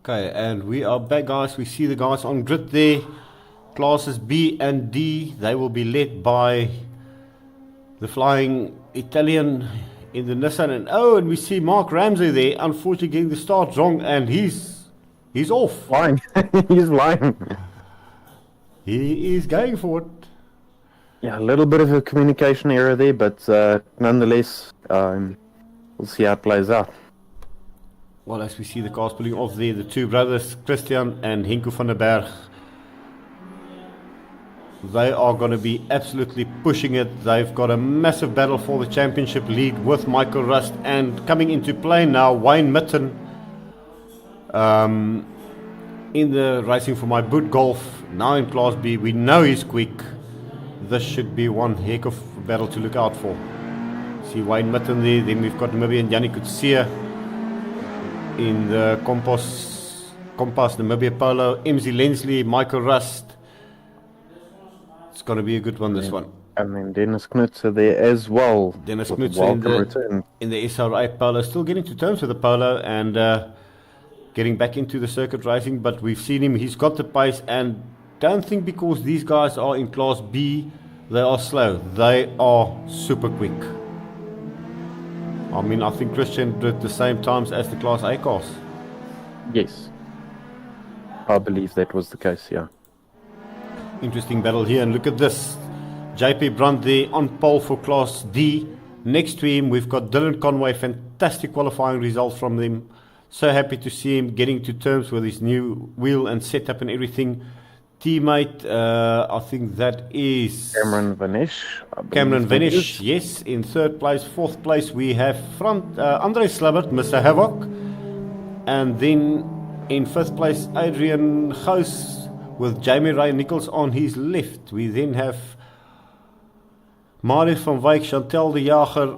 Okay, and we are back, guys. We see the guys on grid there. Classes B and D, they will be led by the flying Italian in the Nissan. And we see Mark Ramsey there, unfortunately getting the start wrong, and he's off. Flying. He's flying. He is going for it. Yeah, a little bit of a communication error there, but nonetheless, we'll see how it plays out. Well, as we see the cars pulling off there, the two brothers, Christian and Henko van der Berg, they are going to be absolutely pushing it. They've got a massive battle for the championship lead with Michael Rust, and coming into play now, Wayne Mitten in the Racing for My Boot Golf, now in Class B. We know he's quick. This should be one heck of a battle to look out for. See Wayne Mitten there, then we've got Namibian Yannick Kutsia in the Compass Namibia Polo, MZ Lensley, Michael Rust. It's going to be a good one, this one. And then Dennis Knutzer there as well. Dennis Knutzer in the SRA Polo, still getting to terms with the Polo and getting back into the circuit racing, but we've seen him, he's got the pace, and don't think because these guys are in Class B, they are slow. They are super quick. I mean, I think Christian did the same times as the Class A cars. Yes. I believe that was the case, yeah. Interesting battle here, and look at this. JP Brandt there on pole for Class D. Next to him, we've got Dylan Conway. Fantastic qualifying results from them. So happy to see him getting to terms with his new wheel and setup and everything. Teammate, I think that is Cameron Vanish. Cameron Vanish, yes, in third place. Fourth place, we have Andre Slabbert, Mr. Havoc. And then in fifth place, Adrian Gous with Jamie Ray Nichols on his left. We then have Marius van Wyk, Chantel de Jager,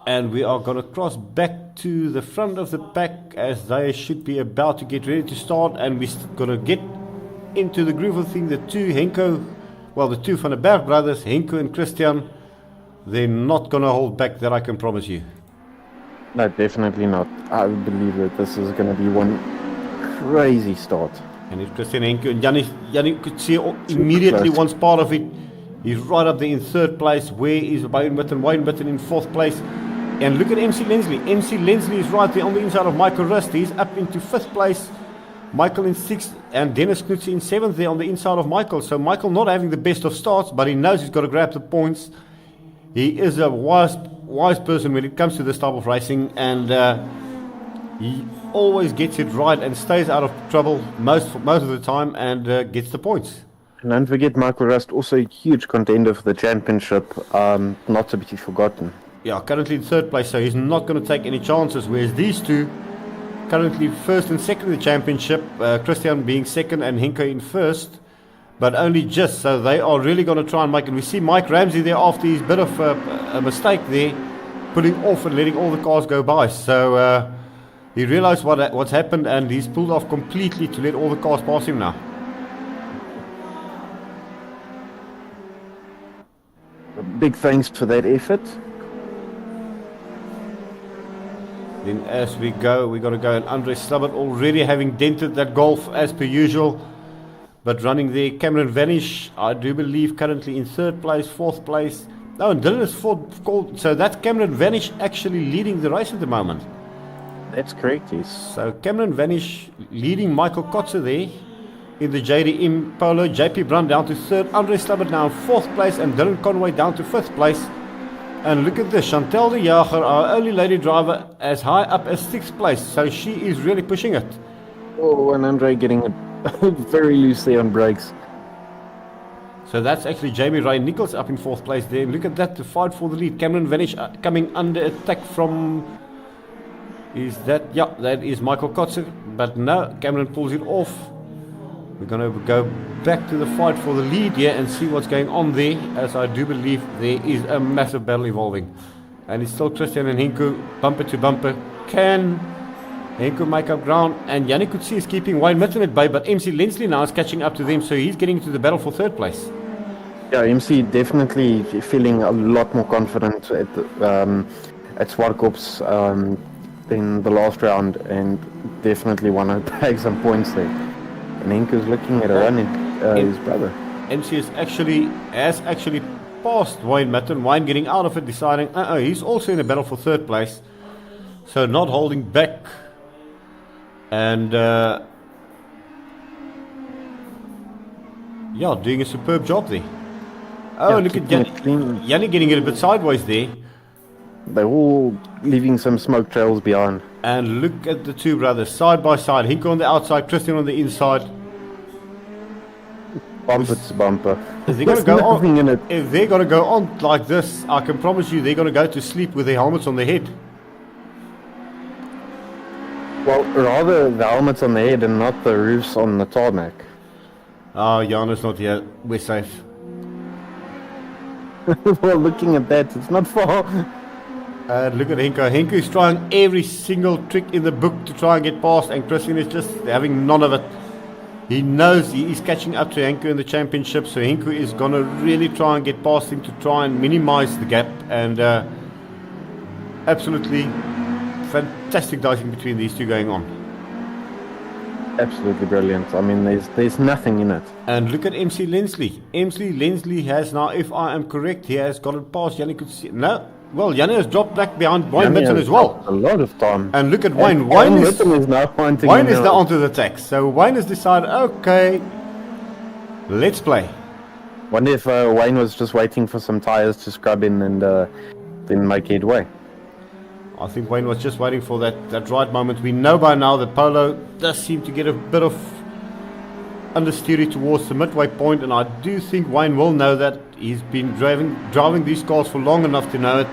and we are going to cross back to the front of the pack as they should be about to get ready to start, and we're going to get into the groove of the thing. The two Van der Berg brothers, Henko and Christian, they're not going to hold back, that I can promise you. No, definitely not. I believe that this is going to be one crazy start. And it's Christian, Henko, and Yannick could see immediately once part of it. He's right up there in third place. Where is Wayne Mitten? Wayne Mitten in fourth place. And look at MC Lensley. MC Lensley is right there on the inside of Michael Rust. He's up into fifth place. Michael in sixth, and Dennis Knutzer in seventh there on the inside of Michael. So Michael not having the best of starts, but he knows he's got to grab the points. He is a wise person when it comes to this type of racing, and he always gets it right and stays out of trouble most of the time and gets the points. And don't forget, Michael Rust, also a huge contender for the championship, not to be forgotten. Yeah, currently in third place, so he's not going to take any chances, whereas these two, currently first and second in the championship, Christian being second and Henko in first, but only just, so they are really going to try and make it. We see Mike Ramsey there after his bit of a mistake there, pulling off and letting all the cars go by. So he realized what's happened, and he's pulled off completely to let all the cars pass him now. Big thanks for that effort. Then as we go, we're going to go, and Andre Slabbert already having dented that Golf as per usual. But running there, Cameron Vanish, I do believe currently in third place, fourth place. No, and Dylan is fourth. So that's Cameron Vanish actually leading the race at the moment. That's correct, yes. So Cameron Vanish leading Michael Kotzer there in the JDM Polo. JP Brandt down to third. Andre Slabbert now in fourth place, and Dylan Conway down to fifth place. And look at this, Chantel de Jager, our only lady driver, as high up as sixth place. So she is really pushing it. Oh, and Andre getting it very loosely on brakes. So that's actually Jamie Ray Nichols up in fourth place there. Look at that, to fight for the lead. Cameron Vanish coming under attack from... that is Michael Kotzer. But no, Cameron pulls it off. We're going to go back to the fight for the lead here and see what's going on there, as I do believe there is a massive battle evolving. And it's still Christian and Henko, bumper to bumper. Can Henko make up ground? And Yannick Kutsi is keeping Wayne Mitten at bay, but MC Lensley now is catching up to them, so he's getting into the battle for third place. Yeah, MC definitely feeling a lot more confident at Zwartkops. in the last round and definitely want to take some points there. And Henko's looking at a run his brother. MC has actually passed Wayne Mitten. Wayne getting out of it, deciding, he's also in a battle for third place. So not holding back. And doing a superb job there. Oh, look at Yanni getting it a bit sideways there. They're all leaving some smoke trails behind. And look at the two brothers side by side. Hinko on the outside, Christian on the inside. Bumper to bumper. If they're going to go on like this, I can promise you they're going to go to sleep with their helmets on their head. Well, rather the helmets on the head and not the roofs on the tarmac. Oh, Jana's not here. We're safe. Well, looking at that, it's not far. Look at Henko. Henko is trying every single trick in the book to try and get past, and Christian is just having none of it. He knows he is catching up to Henko in the championship, so Henko is going to really try and get past him to try and minimize the gap. And absolutely fantastic dicing between these two going on. Absolutely brilliant. I mean, there's nothing in it. And look at MC Lensley. MC Lensley has now, if I am correct, he has gotten past Yanni could see. No. Well, Yanni has dropped back behind Wayne Mitten as well. A lot of time. And look at Wayne. Wayne is now onto the text. So Wayne has decided, okay, let's play. Wonder if Wayne was just waiting for some tires to scrub in and then make headway. I think Wayne was just waiting for that right moment. We know by now that Polo does seem to get a bit of understeery towards the midway point, and I do think Wayne will know that. He's been driving these cars for long enough to know it,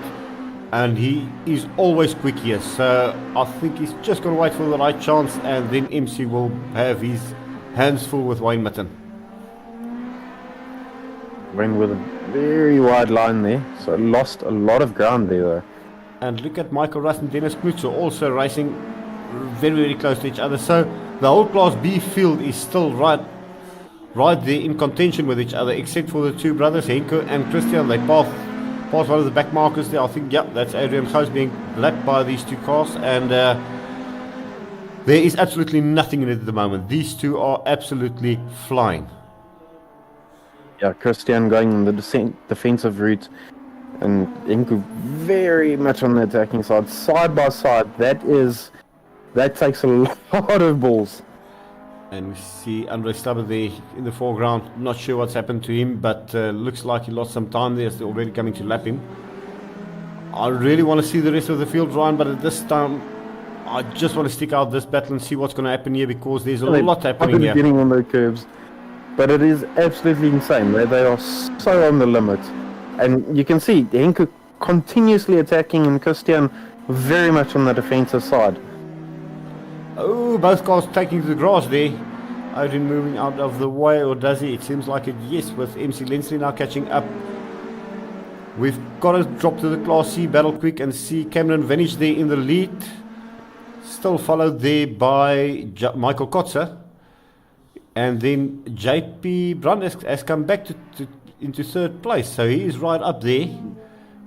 and he is always quick here. So I think he's just going to wait for the right chance, and then MC will have his hands full with Wayne Mitten. Wayne with a very wide line there, so lost a lot of ground there though. And look at Michael Russ and Dennis Knutzer also racing very, very close to each other. So the whole Class B field is still right there in contention with each other, except for the two brothers, Henko and Christian. They pass one of the back markers there. I think, that's Adrian Gous being lapped by these two cars. And there is absolutely nothing in it at the moment. These two are absolutely flying. Yeah, Christian going on the defensive route, and Henko very much on the attacking side by side. That takes a lot of balls. And we see Andre Stubber there in the foreground. Not sure what's happened to him, but looks like he lost some time there as they're already coming to lap him. I really want to see the rest of the field run, but at this time I just want to stick out this battle and see what's going to happen here, because there's a lot happening here. Getting on the curbs, but it is absolutely insane. They are so on the limit. And you can see Henko continuously attacking and Christian very much on the defensive side. Oh, both cars taking to the grass there. Odin moving out of the way, or does he? It seems like it, yes, with MC Lensley now catching up. We've got to drop to the Class C battle quick and see Cameron Venage there in the lead. Still followed there by Michael Kotzer. And then JP Brand has come back into third place, so he is right up there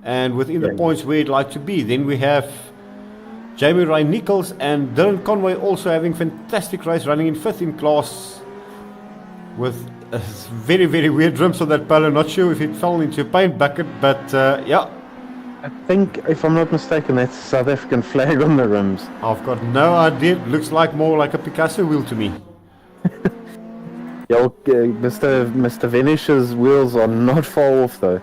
and within the points where he'd like to be. Then we have Jamie Ray Nichols and Dylan Conway also having fantastic race, running in fifth in class with a very, very weird rims on that Polo. Not sure if it fell into a paint bucket, but I think, if I'm not mistaken, that's a South African flag on the rims. I've got no idea. It looks like more like a Picasso wheel to me. Mr. Venish's wheels are not far off though.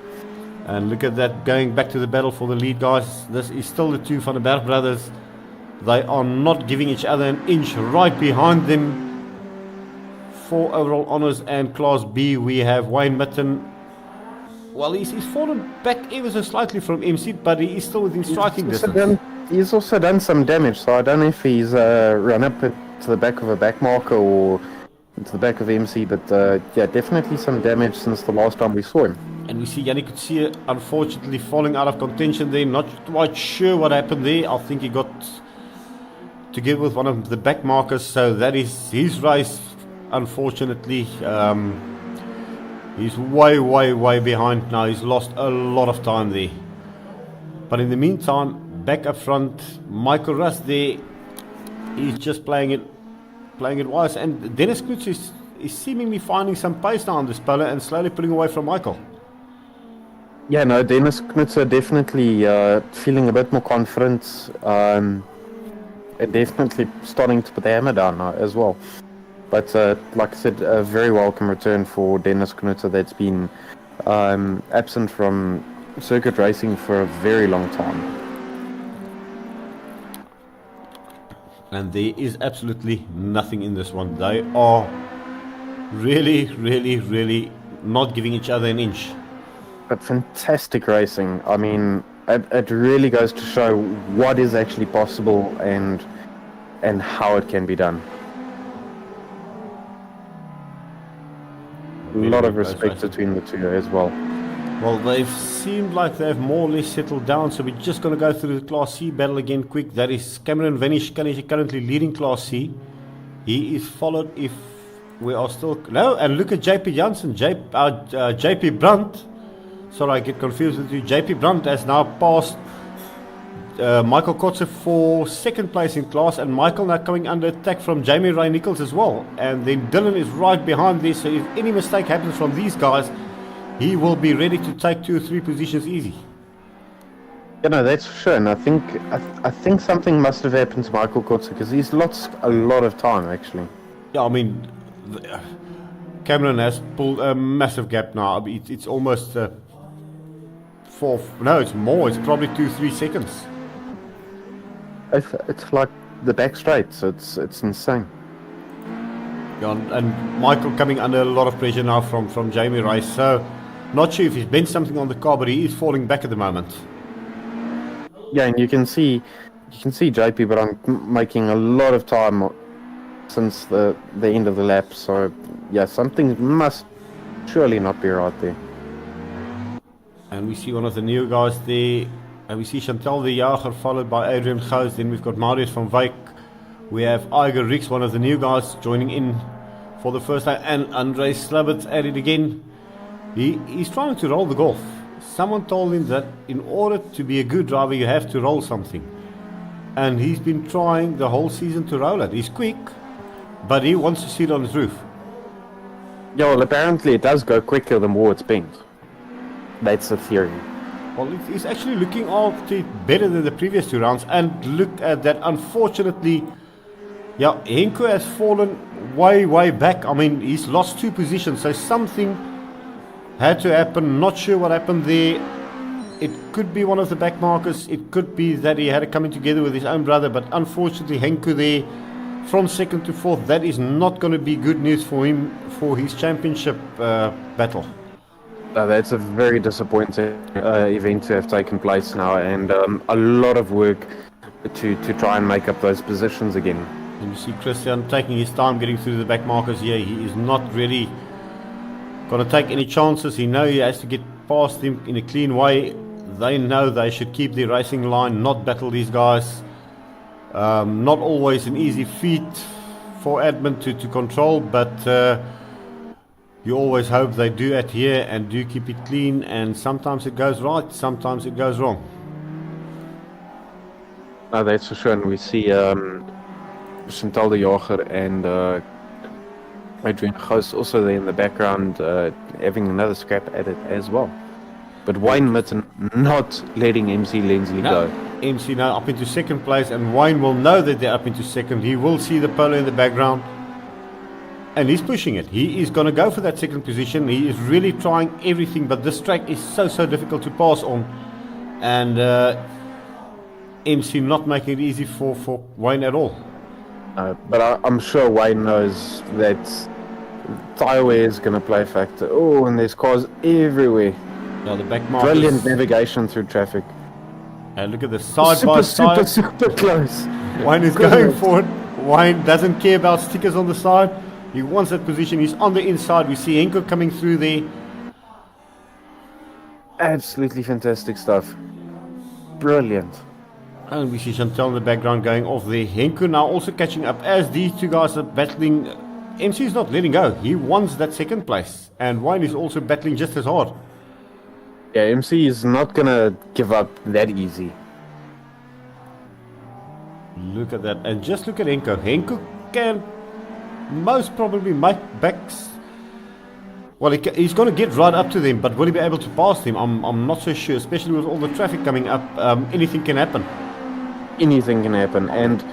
And look at that, going back to the battle for the lead, guys. This is still the two Van der Berg brothers. They are not giving each other an inch. Right behind them, 4 overall honours and Class B, we have Wayne Mitten. Well, he's fallen back ever so slightly from MC, but he is still within striking distance. He's also done some damage, so I don't know if he's run up to the back of a back marker or into the back of MC, but definitely some damage since the last time we saw him. And we see Yannick Coetzee unfortunately falling out of contention there. Not quite sure what happened there. I think he got together with one of the back markers, so that is his race. Unfortunately, he's way behind now. He's lost a lot of time there. But in the meantime, back up front, Michael Russ there, he's just playing it wise. And Dennis Knutz is seemingly finding some pace now on this polo and slowly pulling away from Michael. Yeah, no, Dennis Knutzer definitely feeling a bit more confident. And definitely starting to put the hammer down now as well. But like I said, a very welcome return for Dennis Knutzer that's been absent from circuit racing for a very long time. And there is absolutely nothing in this one. They are really not giving each other an inch. But fantastic racing. I mean, it really goes to show what is actually possible and how it can be done. A lot of respect between the two as well. Well, they've seemed like they've more or less settled down, so we're just going to go through the Class C battle again quick. That is Cameron Vanish currently leading Class C. He is followed, if we are still... No, and look at JP Janssen, JP Brandt. Sorry, I get confused with you. JP Brandt has now passed Michael Kotze for second place in class, and Michael now coming under attack from Jamie Ray Nichols as well. And then Dylan is right behind this, so if any mistake happens from these guys, he will be ready to take 2 or 3 positions easy. You know, that's for sure. And I think something must have happened to Michael Kotze because he's lost a lot of time actually. Yeah, I mean, Cameron has pulled a massive gap now. It's almost 4. No, it's more. It's probably 2-3 seconds. It's like the back straight, so it's insane. Yeah, and Michael coming under a lot of pressure now from Jamie Rice. So, not sure if he's bent something on the car, but he is falling back at the moment. Yeah, and you can see JP, but I'm making a lot of time since the end of the lap. So, yeah, something must surely not be right there. And we see one of the new guys there. And we see Chantal de Jager followed by Adrian Gous. Then we've got Marius van Wyk. We have Iger Rix, one of the new guys, joining in for the first time. And André Slabberts at it again. He's trying to roll the golf. Someone told him that in order to be a good driver, you have to roll something. And he's been trying the whole season to roll it. He's quick, but he wants to sit on his roof. Yeah, well, apparently it does go quicker the more it's bent. That's the theory. Well, he's actually looking after it better than the previous 2 rounds. And look at that. Unfortunately, yeah, Henko has fallen way back. I mean, he's lost 2 positions. So something had to happen. Not sure what happened there. It could be one of the back markers. It could be that he had it coming together with his own brother. But unfortunately, Henko there from 2nd to 4th. That is not going to be good news for him for his championship battle. That's a very disappointing event to have taken place now, and a lot of work to try and make up those positions again. And you see Christian taking his time getting through the back markers here. He is not really going to take any chances. He knows he has to get past him in a clean way. They know they should keep their racing line, not battle these guys. Not always an easy feat for admin to control, but you always hope they do adhere and do keep it clean, and sometimes it goes right, sometimes it goes wrong. No, that's for sure. And we see Chantal de Jager and Adrian Gous also there in the background having another scrap at it as well. But Wayne Mitten not letting MC Lensley go. MC now up into 2nd place, and Wayne will know that they're up into 2nd. He will see the polo in the background. And he's pushing it. He is going to go for that 2nd position. He is really trying everything, but this track is so difficult to pass on. And MC not making it easy for Wayne at all. But I'm sure Wayne knows that tyre wear is going to play a factor. Oh, and there's cars everywhere. Yeah, the back markers. Brilliant navigation through traffic. And look at the side by side. Super close. Wayne is going for it. Wayne doesn't care about stickers on the side. He wants that position. He's on the inside. We see Henko coming through there. Absolutely fantastic stuff. Brilliant. And we see Chantal in the background going off there. Henko now also catching up as these 2 guys are battling. MC is not letting go. He wants that 2nd place. And Wayne is also battling just as hard. Yeah, MC is not going to give up that easy. Look at that. And just look at Henko. Henko can most probably make backs. Well, he's going to get right up to them, but will he be able to pass them? I'm not so sure, especially with all the traffic coming up. Anything can happen. Anything can happen, and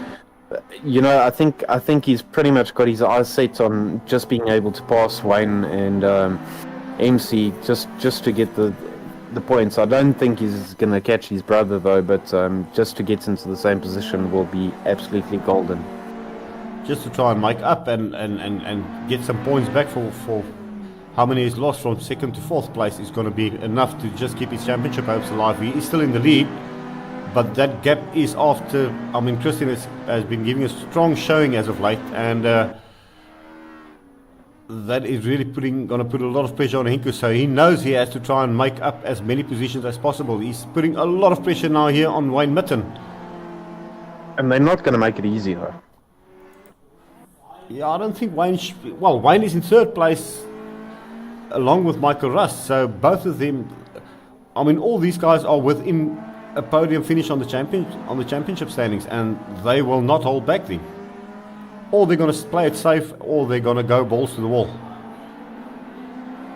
you know, I think he's pretty much got his eyes set on just being able to pass Wayne and MC just to get the points. I don't think he's going to catch his brother though, but just to get into the same position will be absolutely golden. Just to try and make up and get some points back for how many he's lost from second to fourth place is going to be enough to just keep his championship hopes alive. He is still in the lead, but that gap is after, I mean, Christian has been giving a strong showing as of late, and that is really going to put a lot of pressure on Henko, so he knows he has to try and make up as many positions as possible. He's putting a lot of pressure now here on Wayne Mitten. And they're not going to make it easy though. Yeah, I don't think Wayne... Wayne is in third place along with Michael Russ, so both of them, I mean, all these guys are within a podium finish on the championship standings, and they will not hold back then. Or they're going to play it safe, or they're going to go balls to the wall.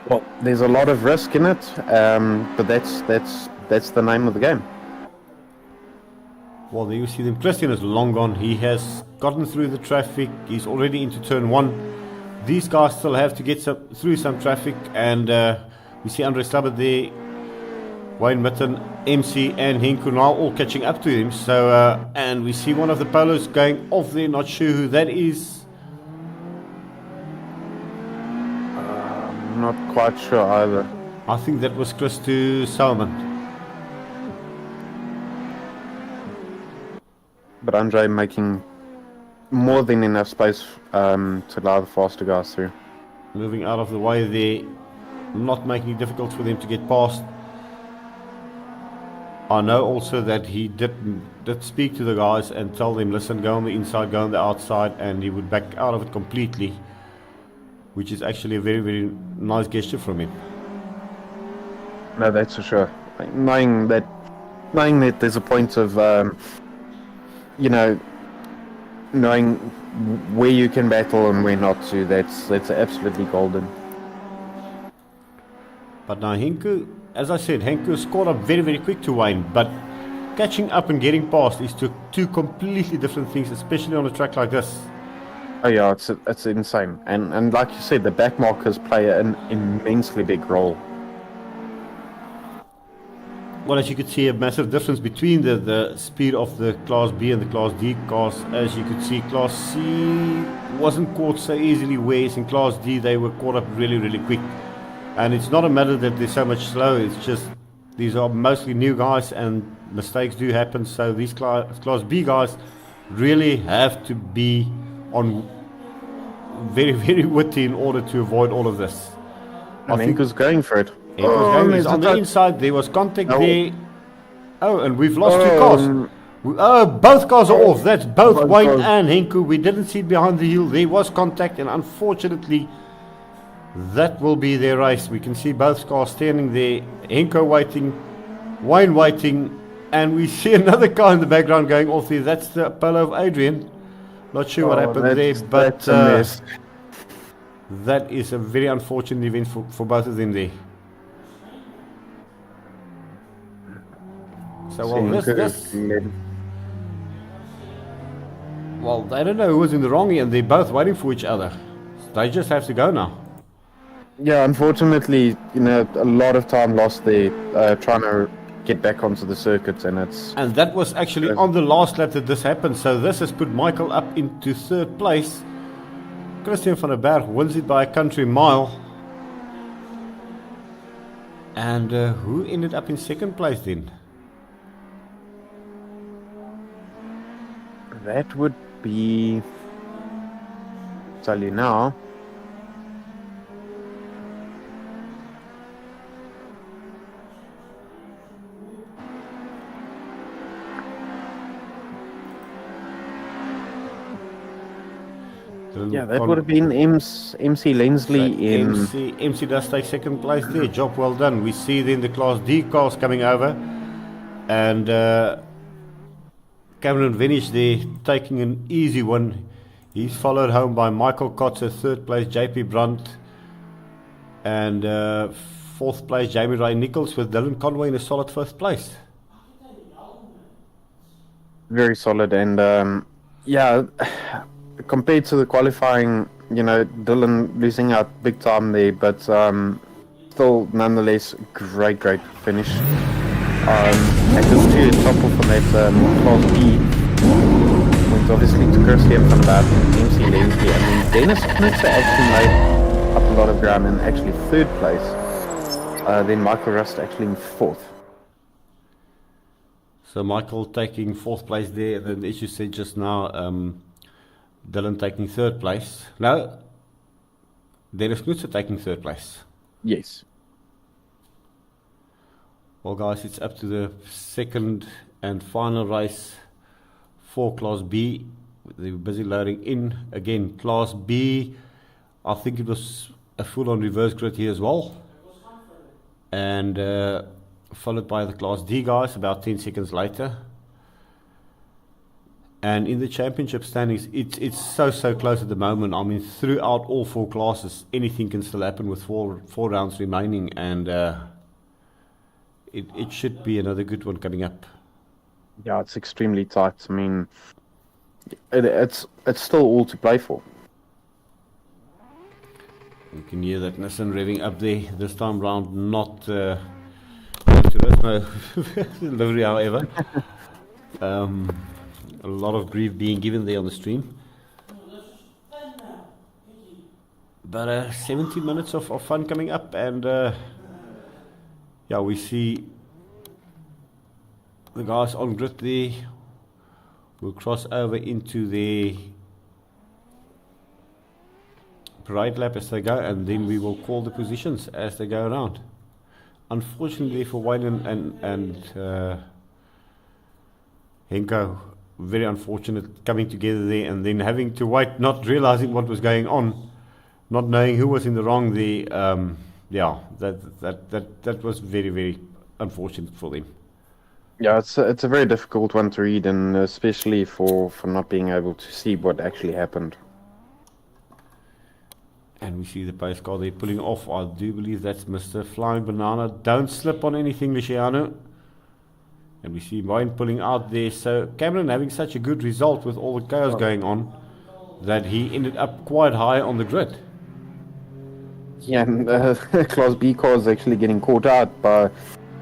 Well, there's a lot of risk in it, but that's the name of the game. Well, there you see them. Christian is long gone. He has gotten through the traffic. He's already into turn one. These guys still have to get through some traffic, and we see Andre Slabber there, Wayne Mitten, MC and Henko now all catching up to him. So, and we see one of the polos going off there, not sure who that is. I'm not quite sure either. I think that was Chris to Salman. But Andre making more than enough space to allow the faster guys through. Moving out of the way there, not making it difficult for them to get past. I know also that he did speak to the guys and tell them, listen, go on the inside, go on the outside, and he would back out of it completely, which is actually a very, very nice gesture from him. No, that's for sure. Knowing that there's a point of, you know, knowing where you can battle and where not to, that's absolutely golden. But now Henko, as I said, Henko scored up very, very quick to Wayne, but catching up and getting past is two completely different things, especially on a track like this. Oh yeah, it's insane. And like you said, the back markers play an immensely big role. Well, as you could see, a massive difference between the speed of the Class B and the Class D cars. As you could see, Class C wasn't caught so easily, whereas in Class D they were caught up really, really quick. And it's not a matter that they're so much slower, it's just these are mostly new guys and mistakes do happen. So these Class B guys really have to be on very, very witty in order to avoid all of this. I think was going for it. He's on the inside, there was contact there. Oh, and we've lost two cars. Both cars are off. That's both Wayne and Henko. We didn't see it behind the hill. There was contact, and unfortunately, that will be their race. We can see both cars standing there. Henko waiting, Wayne waiting, and we see another car in the background going off there. That's the Polo of Adrian. Not sure what happened there, but that is a very unfortunate event for both of them there. So, well, they don't know who was in the wrong, and they're both waiting for each other. They just have to go now. Yeah, unfortunately, you know, a lot of time lost there trying to get back onto the circuit, and that was actually on the last lap that this happened. So this has put Michael up into third place. Christian van der Berg wins it by a country mile. And who ended up in second place then? That would be, tell you now. Yeah, that would have been MC Lensley in... MC does take second place there. Job well done. We see then the Class D cars coming over. And Cameron Venish there taking an easy one. He's followed home by Michael Kotzer, third place JP Brunt, and fourth place Jamie Ray Nichols, with Dylan Conway in a solid fifth place. Very solid, and yeah, compared to the qualifying, you know, Dylan losing out big time there, but still nonetheless great finish. And just to top off on that Class B, went obviously to Christian van Baat and MC Lensley, and then Dennis Knutse actually made up a lot of ground in actually third place. Then Michael Rust actually in fourth. So Michael taking fourth place there, and then as you said just now, Dylan taking third place. No, Dennis Knutse taking third place. Yes. Well guys, it's up to the second and final race for Class B. They're busy loading in. Again, Class B, I think it was a full-on reverse grid here as well. And followed by the Class D guys about 10 seconds later. And in the championship standings, it's so close at the moment. I mean, throughout all four classes, anything can still happen with four rounds remaining, and it should be another good one coming up. Yeah, it's extremely tight. I mean, it's still all to play for. You can hear that Nissan revving up there this time round, not Turismo delivery, however. A lot of grief being given there on the stream. But 17 minutes of fun coming up, and yeah, we see the guys on grid there. We'll cross over into the parade lap as they go, and then we will call the positions as they go around. Unfortunately for Wayne and Henko, very unfortunate coming together there and then having to wait, not realizing what was going on, not knowing who was in the wrong there. Yeah, that was very unfortunate for them. Yeah, it's a very difficult one to read, and especially for not being able to see what actually happened. And we see the pace car there pulling off. I do believe that's Mr. Flying Banana. Don't slip on anything, Luciano. And we see Wayne pulling out there. So Cameron having such a good result with all the chaos going on that he ended up quite high on the grid. Yeah, and Class B car is actually getting caught out by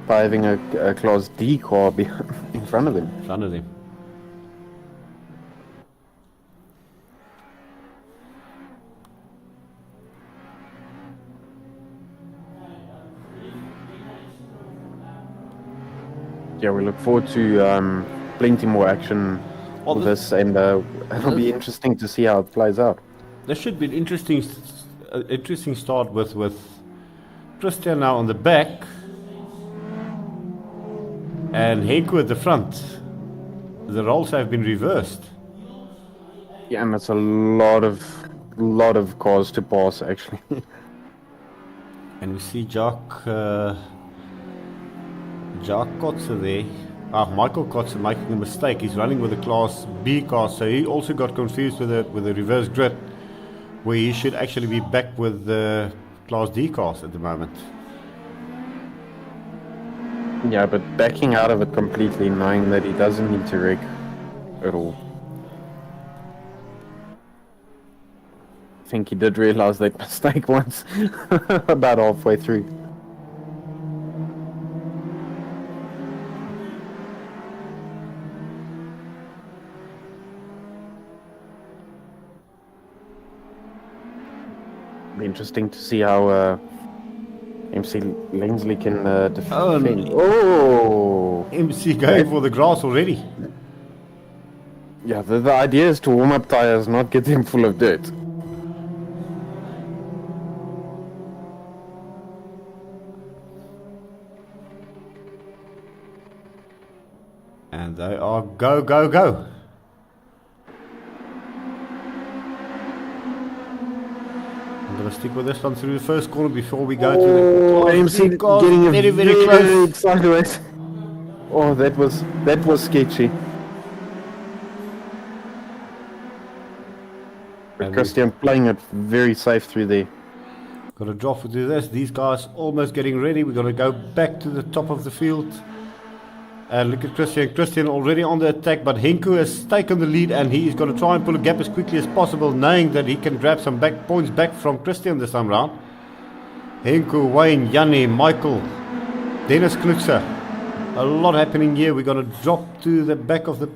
having a Class D car in front of them. Yeah, we look forward to plenty more action with this, and it'll be interesting to see how it plays out. This should be an interesting start with Christian now on the back and Henko at the front. The roles have been reversed. Yeah, and it's a lot of cars to pass actually. And we see Jacques Kotzer there. Michael Kotzer making a mistake. He's running with a Class B car, so he also got confused with the reverse grid, where he should actually be back with the Class D cars at the moment. Yeah, but backing out of it completely, knowing that he doesn't need to rig at all. I think he did realize that mistake once, about halfway through. Be interesting to see how MC Lensley can defend. MC going for the grass already. Yeah, the idea is to warm up tires, not get them full of dirt. And they are go. I'm going to stick with this one through the first corner before we go to the MC getting very close. Sideways. Oh, that was sketchy. And Christian playing it very safe through there. got to drop to do this. These guys almost getting ready. We're going to go back to the top of the field. And look at Christian. Christian already on the attack, but Henku has taken the lead and he is going to try and pull a gap as quickly as possible, knowing that he can grab some back points back from Christian this time round. Henku, Wayne, Janne, Michael, Dennis Knutser. A lot happening here. We're going to drop to the back of the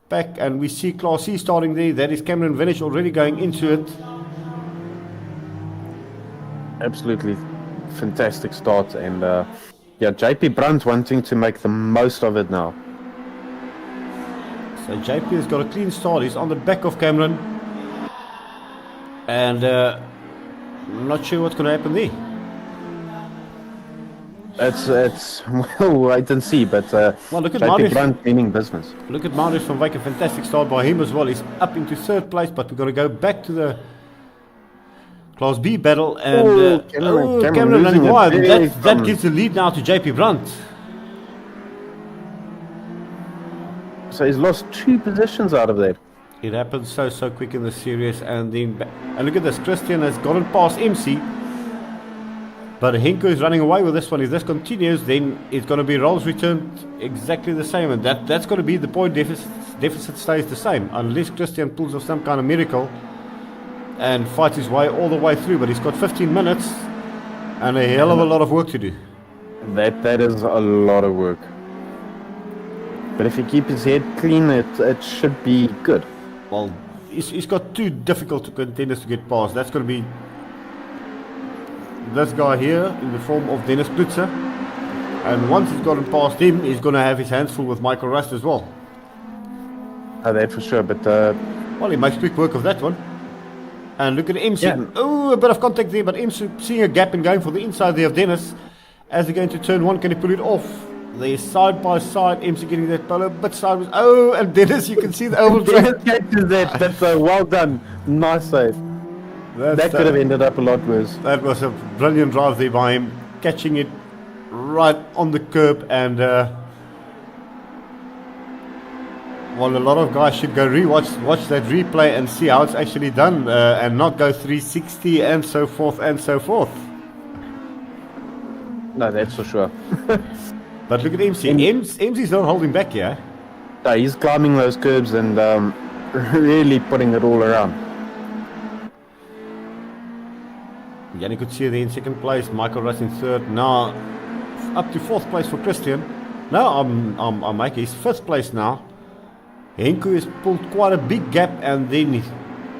pack and we see Class C starting there. That is Cameron Vinish already going into it. Absolutely fantastic start, and yeah, JP Brandt wanting to make the most of it now. So JP has got a clean start. He's on the back of Cameron. And I'm not sure what's going to happen there. It's well, wait and see, but Well, look at JP Marius. Brandt meaning business. Look at Marius van Wyk, a fantastic start by him as well. He's up into third place, but we've got to go back to the Class B battle. And Cameron running wide. That gives the lead now to JP Brandt. So he's lost 2 positions out of that. It happens so quick in the series. And then, and look at this, Christian has gotten past MC. But Henko is running away with this one. If this continues, then it's going to be roles returned exactly the same. And that's going to be the point deficit stays the same. Unless Christian pulls off some kind of miracle and fights his way all the way through. But he's got 15 minutes and a hell of a lot of work to do. That is a lot of work. But if he keeps his head clean, it should be good. Well, he's got 2 difficult contenders to get past. That's going to be this guy here in the form of Dennis Knutser. And once he's gotten past him, he's going to have his hands full with Michael Rust as well. Oh, that for sure, but well, he makes quick work of that one. And look at MC. Yeah. Oh, a bit of contact there, but MC seeing a gap and going for the inside there of Dennis. As they're going to turn 1, can he pull it off? They're side by side. MC getting that polo, but sideways. Oh, and Dennis, you can see the oval track. That's well done. Nice save. That could have ended up a lot worse. That was a brilliant drive there by him, catching it right on the curb. And well, a lot of guys should go watch that replay and see how it's actually done, and not go 360 and so forth and so forth. No, that's for sure. But look at MC. MC's not holding back here. No, he's climbing those curbs and really putting it all around. Yannick could see there in second place, Michael Russ in third. Now up to 4th place for Christian. Now I'm making his 5th place now. Henko has pulled quite a big gap, and then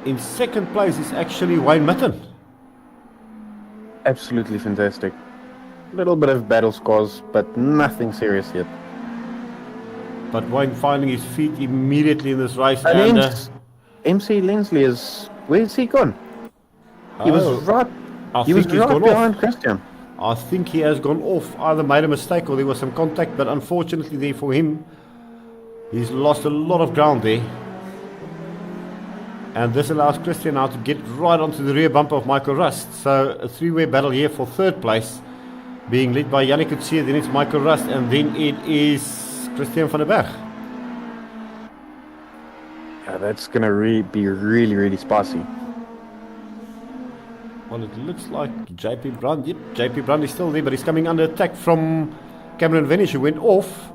in 2nd place is actually Wayne Mitten. Absolutely fantastic. Little bit of battle scars, but nothing serious yet. But Wayne finding his feet immediately in this race. And MC Lensley where's he gone? He was right behind Christian. I think he has gone off, either made a mistake or there was some contact, but unfortunately there for him, he's lost a lot of ground there. And this allows Christian now to get right onto the rear bumper of Michael Rust. So a 3-way battle here for 3rd place, being led by Yannick Utsia, then it's Michael Rust, and then it is Christian van der Berg. Yeah, that's going to be really, really spicy. Well, it looks like JP Brandt. Yep, JP Brandt is still there, but he's coming under attack from Cameron Venish, who went off.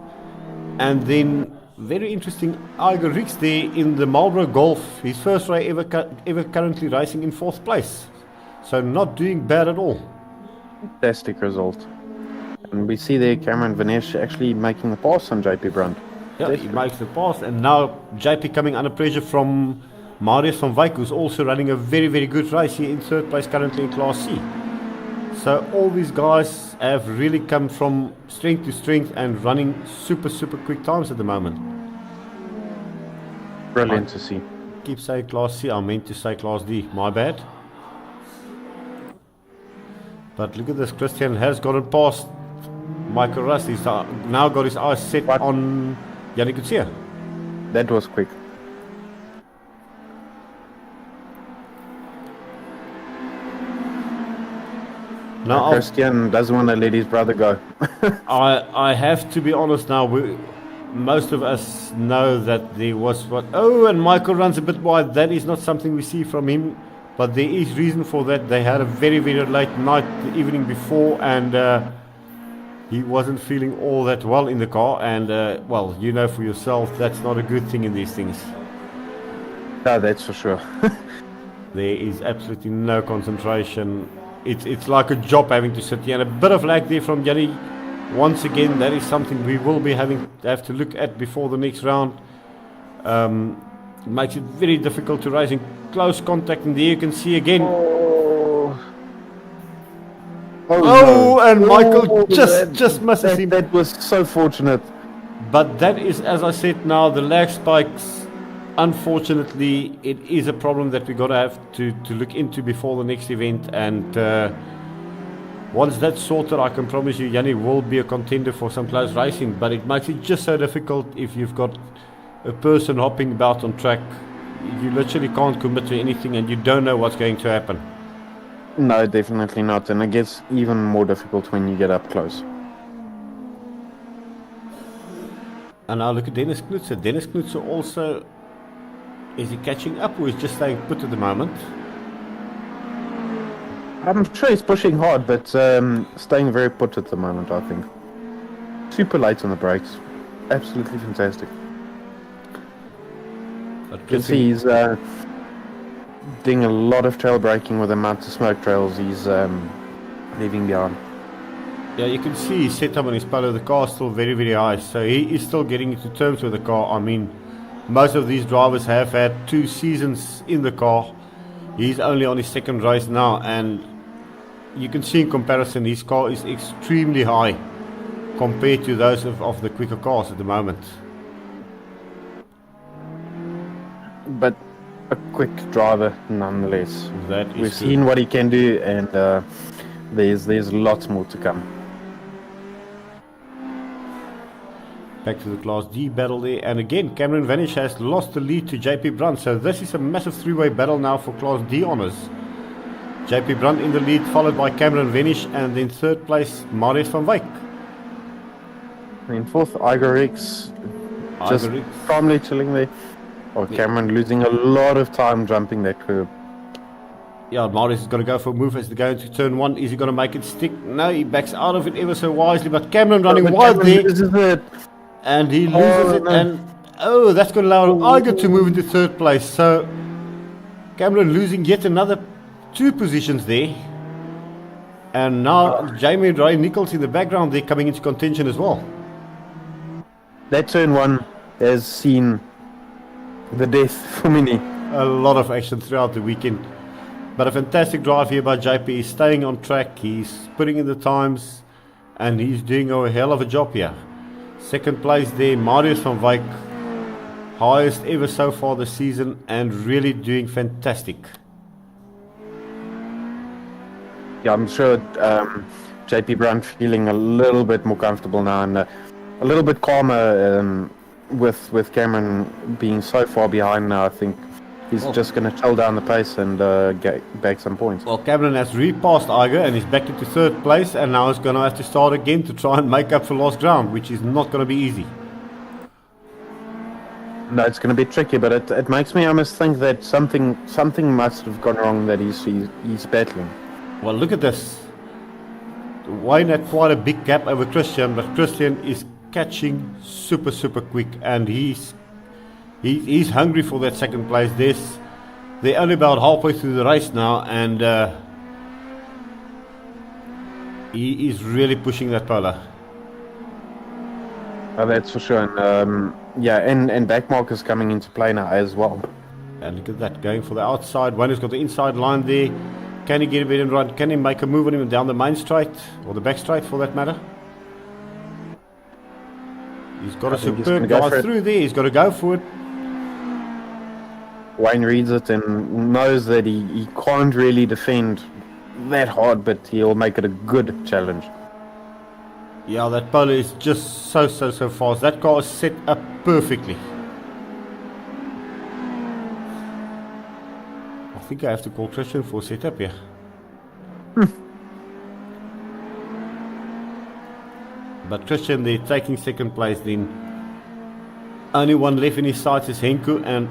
And then, very interesting, Iger Rix there in the Marlboro Golf. His first race ever currently racing in 4th place. So not doing bad at all. Fantastic result. And we see there Cameron Venish actually making the pass on JP Brandt. Yeah, he makes the pass. And now JP coming under pressure from Marius van Wyk, who's also running a very, very good race here in 3rd place currently in Class C. So all these guys have really come from strength to strength and running super, super quick times at the moment. Brilliant to see. Keep saying Class C, I meant to say Class D, my bad. But look at this, Christian has gotten past Michael Rust. He's now got his eyes set on Yannick Utsia. That was quick. Now Christian doesn't want to let his brother go. I have to be honest now. most of us know that there was what. Oh, and Michael runs a bit wide. That is not something we see from him, but there is reason for that. They had a very, very late night the evening before, and he wasn't feeling all that well in the car. And well, you know for yourself, that's not a good thing in these things. No, that's for sure. There is absolutely no concentration. It's like a job having to sit here, and a bit of lag there from Jannie. Once again, that is something we will be have to look at before the next round. It makes it very difficult to race in close contact, and there you can see again. No. And Michael just misses him. That was so fortunate. But that is, as I said now, the lag spikes. Unfortunately, it is a problem that we're going to have to look into before the next event. And once that's sorted, I can promise you, Jannie will be a contender for some close racing. But it makes it just so difficult if you've got a person hopping about on track. You literally can't commit to anything, and you don't know what's going to happen. No, definitely not. And it gets even more difficult when you get up close. And now look at Dennis Knutse. Dennis Knutse also, is he catching up, or is just staying put at the moment? I'm sure he's pushing hard, but staying very put at the moment, I think. Super late on the brakes. Absolutely fantastic. You can see he's doing a lot of trail braking with the amount of smoke trails he's leaving behind. Yeah, you can see his setup on his polo. The car is still very, very high, so he is still getting into terms with the car. I mean, most of these drivers have had 2 seasons in the car. He's only on his second race now, and you can see in comparison his car is extremely high compared to those of the quicker cars at the moment. But a quick driver nonetheless. That is We've seen what he can do, and there's lots more to come. Back to the Class D battle there, and again Cameron Vanish has lost the lead to JP Brunt, so this is a massive 3-way battle now for Class D honours. JP Brunt in the lead, followed by Cameron Vanish, and then third place Marius van Wyk. In fourth, Igor X just calmly chilling there. Or Cameron losing a lot of time jumping that curb. Yeah, Marius is going to go for a move as they go into turn 1. Is he going to make it stick? No, he backs out of it ever so wisely, but Cameron running wild there. And he loses it, and that's going to allow Igor to move into third place. So Cameron losing yet another 2 positions there. And now Jamie Ray Nichols in the background, they're coming into contention as well. That turn 1 has seen the death for many. A lot of action throughout the weekend. But a fantastic drive here by JP. He's staying on track, he's putting in the times, and he's doing a hell of a job here. Second place there, Marius van Wyk, highest ever so far this season, and really doing fantastic. Yeah, I'm sure JP Brunt feeling a little bit more comfortable now, and a little bit calmer with Cameron being so far behind now. I think he's just going to chill down the pace and get back some points. Well, Cameron has repassed Igor and he's back into third place, and now he's going to have to start again to try and make up for lost ground, which is not going to be easy. No, it's going to be tricky, but it makes me almost think that something must have gone wrong that he's battling. Well, look at this. Wayne had quite a big gap over Christian, but Christian is catching super quick, and he's hungry for that second place. They're only about halfway through the race now, and he is really pushing that polo. Oh, that's for sure. And and back markers coming into play now as well. And look at that, going for the outside. Wayne has got the inside line there. Can he get a bit in run? Can he make a move on him down the main straight, or the back straight for that matter? He's got a superb guy through there. He's got to go for it. Wayne reads it and knows that he can't really defend that hard, but he'll make it a good challenge. Yeah, that polo is just so fast. That car is set up perfectly. I think I have to call Christian for setup here. But Christian, they're taking second place then. Only one left in his sights is Henku, and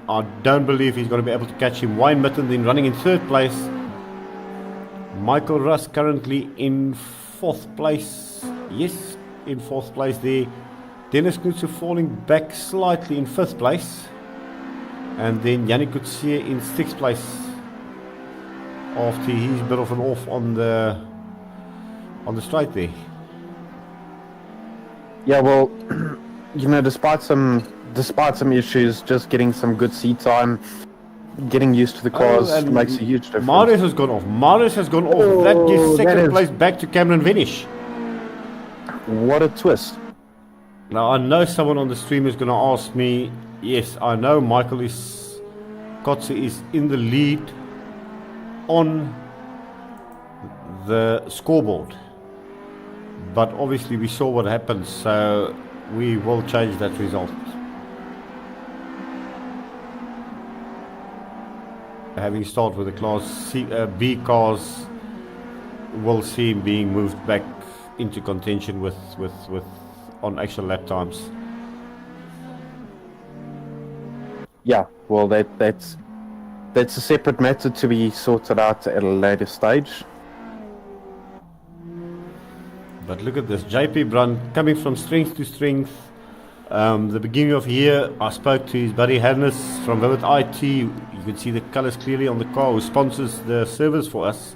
I don't believe he's going to be able to catch him. Wayne Mitten then running in third place. Michael Russ currently in fourth place. Yes, in fourth place there. Dennis Knutse falling back slightly in fifth place. And then Yannick Coetzee in sixth place. After he's a bit of an off on the straight there. Yeah, well, you know, despite some issues, just getting some good seat time, getting used to the cars makes a huge difference. Marius has gone off. Oh, That gives second that is- place back to Cameron Vinish. What a twist. Now I know someone on the stream is going to ask me. Yes, I know Coetzee is in the lead on the scoreboard, but obviously we saw what happened, so we will change that result. Having started with the Class B cars, we'll see him being moved back into contention with on actual lap times. Yeah, well, that's a separate matter to be sorted out at a later stage. But look at this, JP Brun coming from strength to strength. The beginning of the year, I spoke to his buddy Hannes from Vivid IT. You can see the colours clearly on the car, who sponsors the service for us.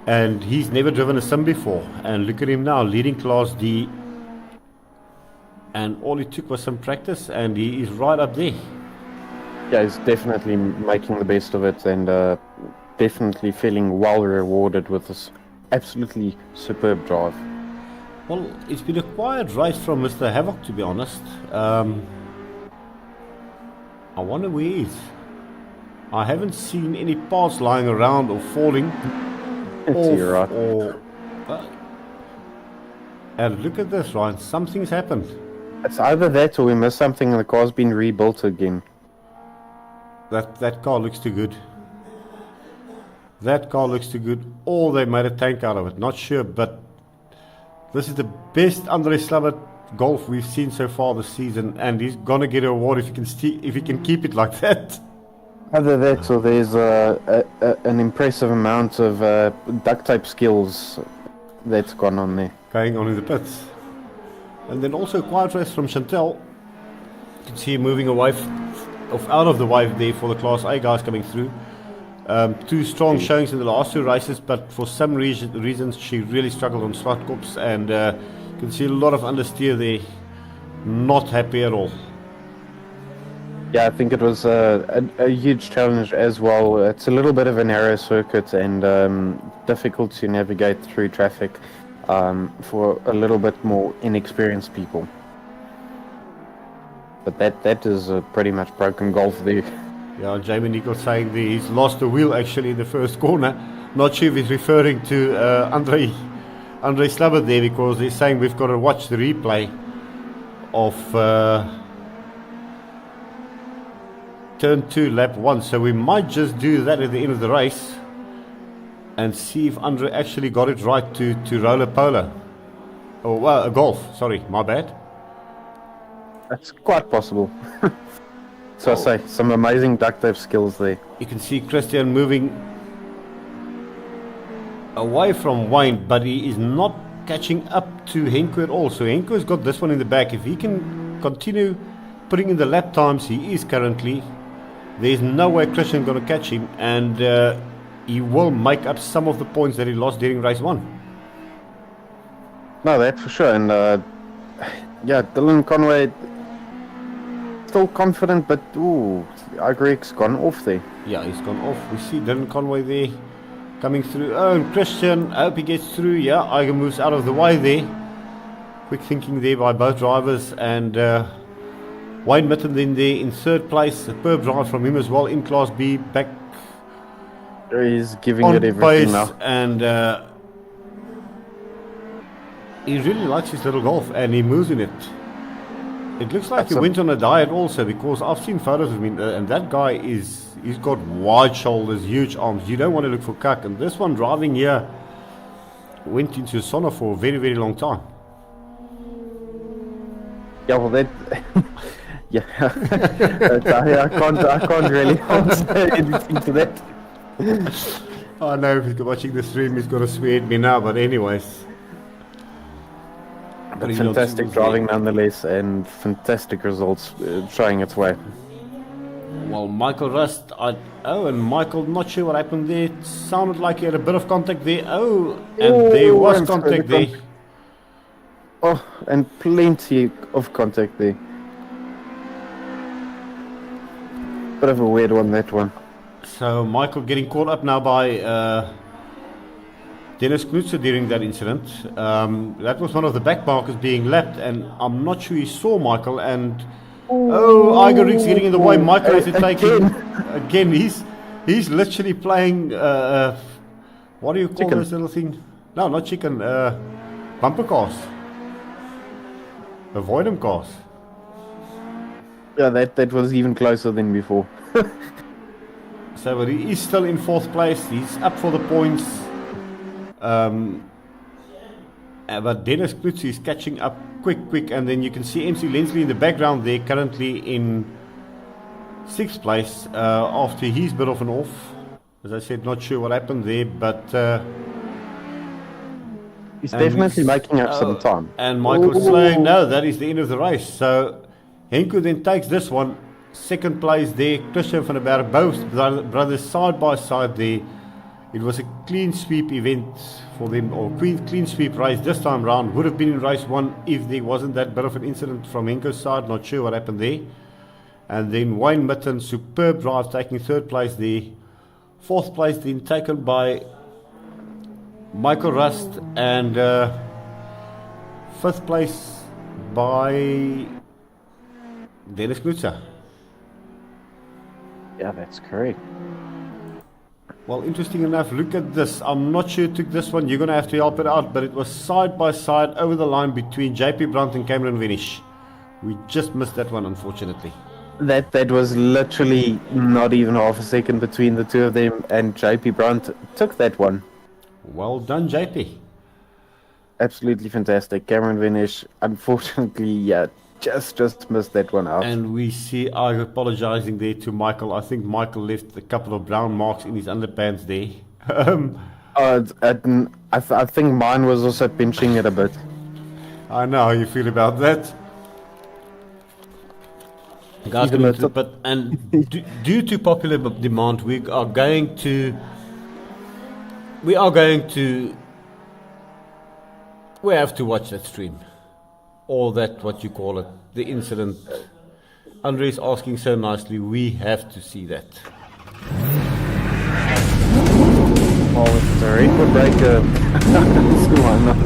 And he's never driven a sim before. And look at him now, leading Class D. And all it took was some practice, and he is right up there. Yeah, he's definitely making the best of it, and definitely feeling well rewarded with this absolutely superb drive. Well, it's been a quiet race from Mr. Havoc, to be honest. I wonder where he is. I haven't seen any parts lying around or falling off. You're right. And look at this, Ryan. Something's happened. It's either that or we missed something and the car's been rebuilt again. That car looks too good. That car looks too good. Or they made a tank out of it. Not sure, but this is the best André Slabbert Golf we've seen so far this season, and he's gonna get an award if he can keep it like that. Either that or there's an impressive amount of duct tape skills that's gone on there. Going on in the pits. And then also a quiet race from Chantel. You can see him moving away out of the way there for the Class A guys coming through. Two strong showings in the last two races, but for some reasons she really struggled on Zwartkops, and you can see a lot of understeer there. Not happy at all. Yeah, I think it was a huge challenge as well. It's a little bit of a narrow circuit and difficult to navigate through traffic for a little bit more inexperienced people. But that is pretty much broken golf there. Yeah, Jamie Nichols saying there he's lost the wheel actually in the first corner. Not sure if he's referring to André Slabbert there, because he's saying we've got to watch the replay of turn 2, lap 1. So we might just do that at the end of the race and see if André actually got it right to roll a polo. Oh, well, a golf. Sorry, my bad. That's quite possible. So I say, some amazing duct tape skills there. You can see Christian moving away from Wayne, but he is not catching up to Henko at all. So Henko has got this one in the back. If he can continue putting in the lap times he is currently, there's no way Christian going to catch him, and he will make up some of the points that he lost during race 1. No, that's for sure. And yeah, Dylan Conway still confident, but I agree, it's gone off there. Yeah, he's gone off. We see Dylan Conway there coming through. Oh, and Christian, I hope he gets through. Yeah, Iger moves out of the way there. Quick thinking there by both drivers. And Wayne Mitten then there in third place. Superb drive from him as well in Class B. Back He's giving on it everything pace, now. and he really likes his little golf, and he moves in it. It looks like he went on a diet also, because I've seen photos of him, and that guy he's got wide shoulders, huge arms. You don't want to look for cuck. And this one driving here went into a sauna for a very, very long time. Yeah, well, that. Yeah, I can't really answer anything to that. I know if he's watching the stream, he's going to swear at me now, but anyways. But fantastic driving nonetheless, and fantastic results showing its way. Well, Michael Rust, and Michael, not sure what happened there. It sounded like he had a bit of contact there. There was contact there. Oh, and plenty of contact there. Bit of a weird one, that one. So Michael getting caught up now by Dennis Knutzer during that incident. That was one of the back markers being lapped, and I'm not sure he saw Michael. And Iger Riggs getting in the way. Michael has to take him again. He's literally playing. What do you call this little thing? No, not chicken. Bumper cars. Avoid them cars. Yeah, that was even closer than before. So but he is still in 4th place. He's up for the points. But Dennis Knutzer is catching up quick. And then you can see MC Lensley in the background there, currently in 6th place after his bit of an off. As I said, not sure what happened there, but... he's definitely making up some time. And Michael's saying, no, that is the end of the race. So Henko then takes this one. 2nd place there, Christian van der Berg, both brothers side by side there. It was a clean sweep event for them, or clean sweep race this time round. Would have been in race 1 if there wasn't that bit of an incident from Henko's side. Not sure what happened there. And then Wayne Mitten, superb drive, taking 3rd place there. 4th place then taken by Michael Rust, and 5th place by Dennis Knutzer. Yeah, that's correct. Well, interesting enough, look at this. I'm not sure who took this one. You're going to have to help it out, but it was side by side over the line between JP Brandt and Cameron Vinish. We just missed that one, unfortunately. That was literally not even half a second between the two of them, and JP Brandt took that one. Well done, JP. Absolutely fantastic. Cameron Vinish, unfortunately, yeah, just missed that one out. And we see I apologizing there to Michael. I think Michael left a couple of brown marks in his underpants there. I think mine was also pinching it a bit. I know how you feel about that. Guys, due to popular demand, we have to watch that stream. Or that, what you call it, the incident. Andre is asking so nicely, we have to see that. Oh, it's a record breaker. Why not?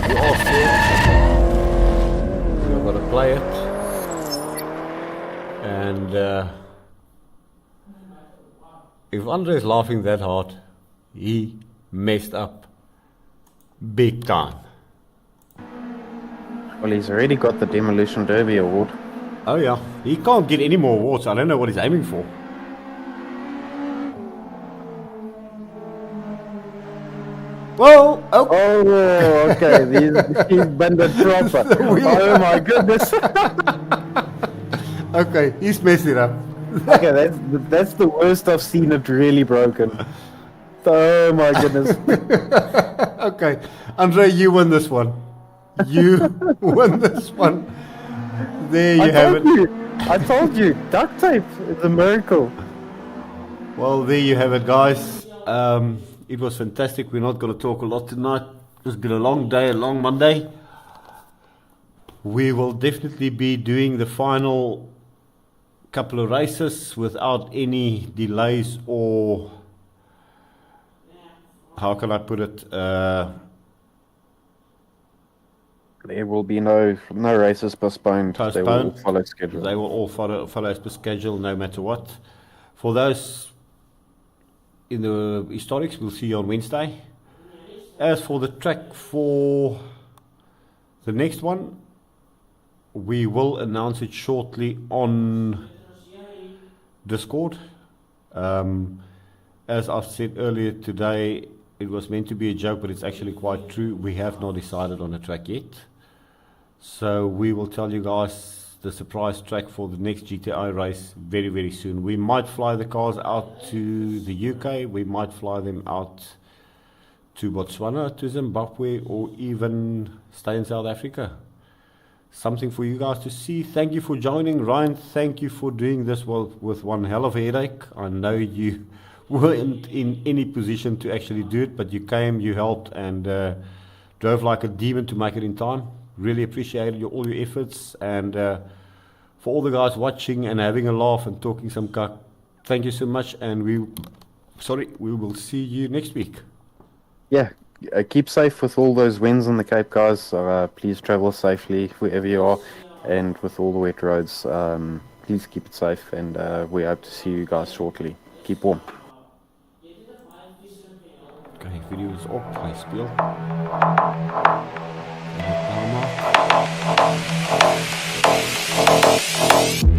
You all said we've got to play it. And if Andre is laughing that hard, he messed up. Big time. Well, he's already got the Demolition Derby award. Oh yeah, he can't get any more awards. I don't know what he's aiming for. Whoa! Oh, okay. He's banded proper. Oh my goodness. Okay, he's messed it up. Okay, that's the worst I've seen it really broken. Oh my goodness. Okay, Andre, you win this one. You win this one. There you have it. I told you, duct tape is a miracle. Well, there you have it, guys. It was fantastic. We're not going to talk a lot tonight. It's been a long day, a long Monday. We will definitely be doing the final couple of races without any delays or... How can I put it? There will be no races postponed. They will all follow schedule. They will all follow as per schedule, no matter what. For those in the historics, we'll see you on Wednesday. As for the track for the next one, we will announce it shortly on Discord. As I've said earlier today, it was meant to be a joke, but it's actually quite true. We have not decided on a track yet. So we will tell you guys the surprise track for the next GTI race very, very soon. We might fly the cars out to the UK, we might fly them out to Botswana, to Zimbabwe, or even stay in South Africa. Something for you guys to see. Thank you for joining, Ryan. Thank you for doing this with one hell of a headache. I know you weren't in any position to actually do it, but you came, you helped, and drove like a demon to make it in time. Really appreciated all your efforts, and for all the guys watching and having a laugh and talking some cuck, thank you so much, and we will see you next week. Yeah, keep safe with all those winds on the Cape, guys. Please travel safely wherever you are, and with all the wet roads, please keep it safe, and we hope to see you guys shortly. Keep warm. Okay, video is op, hy speel. En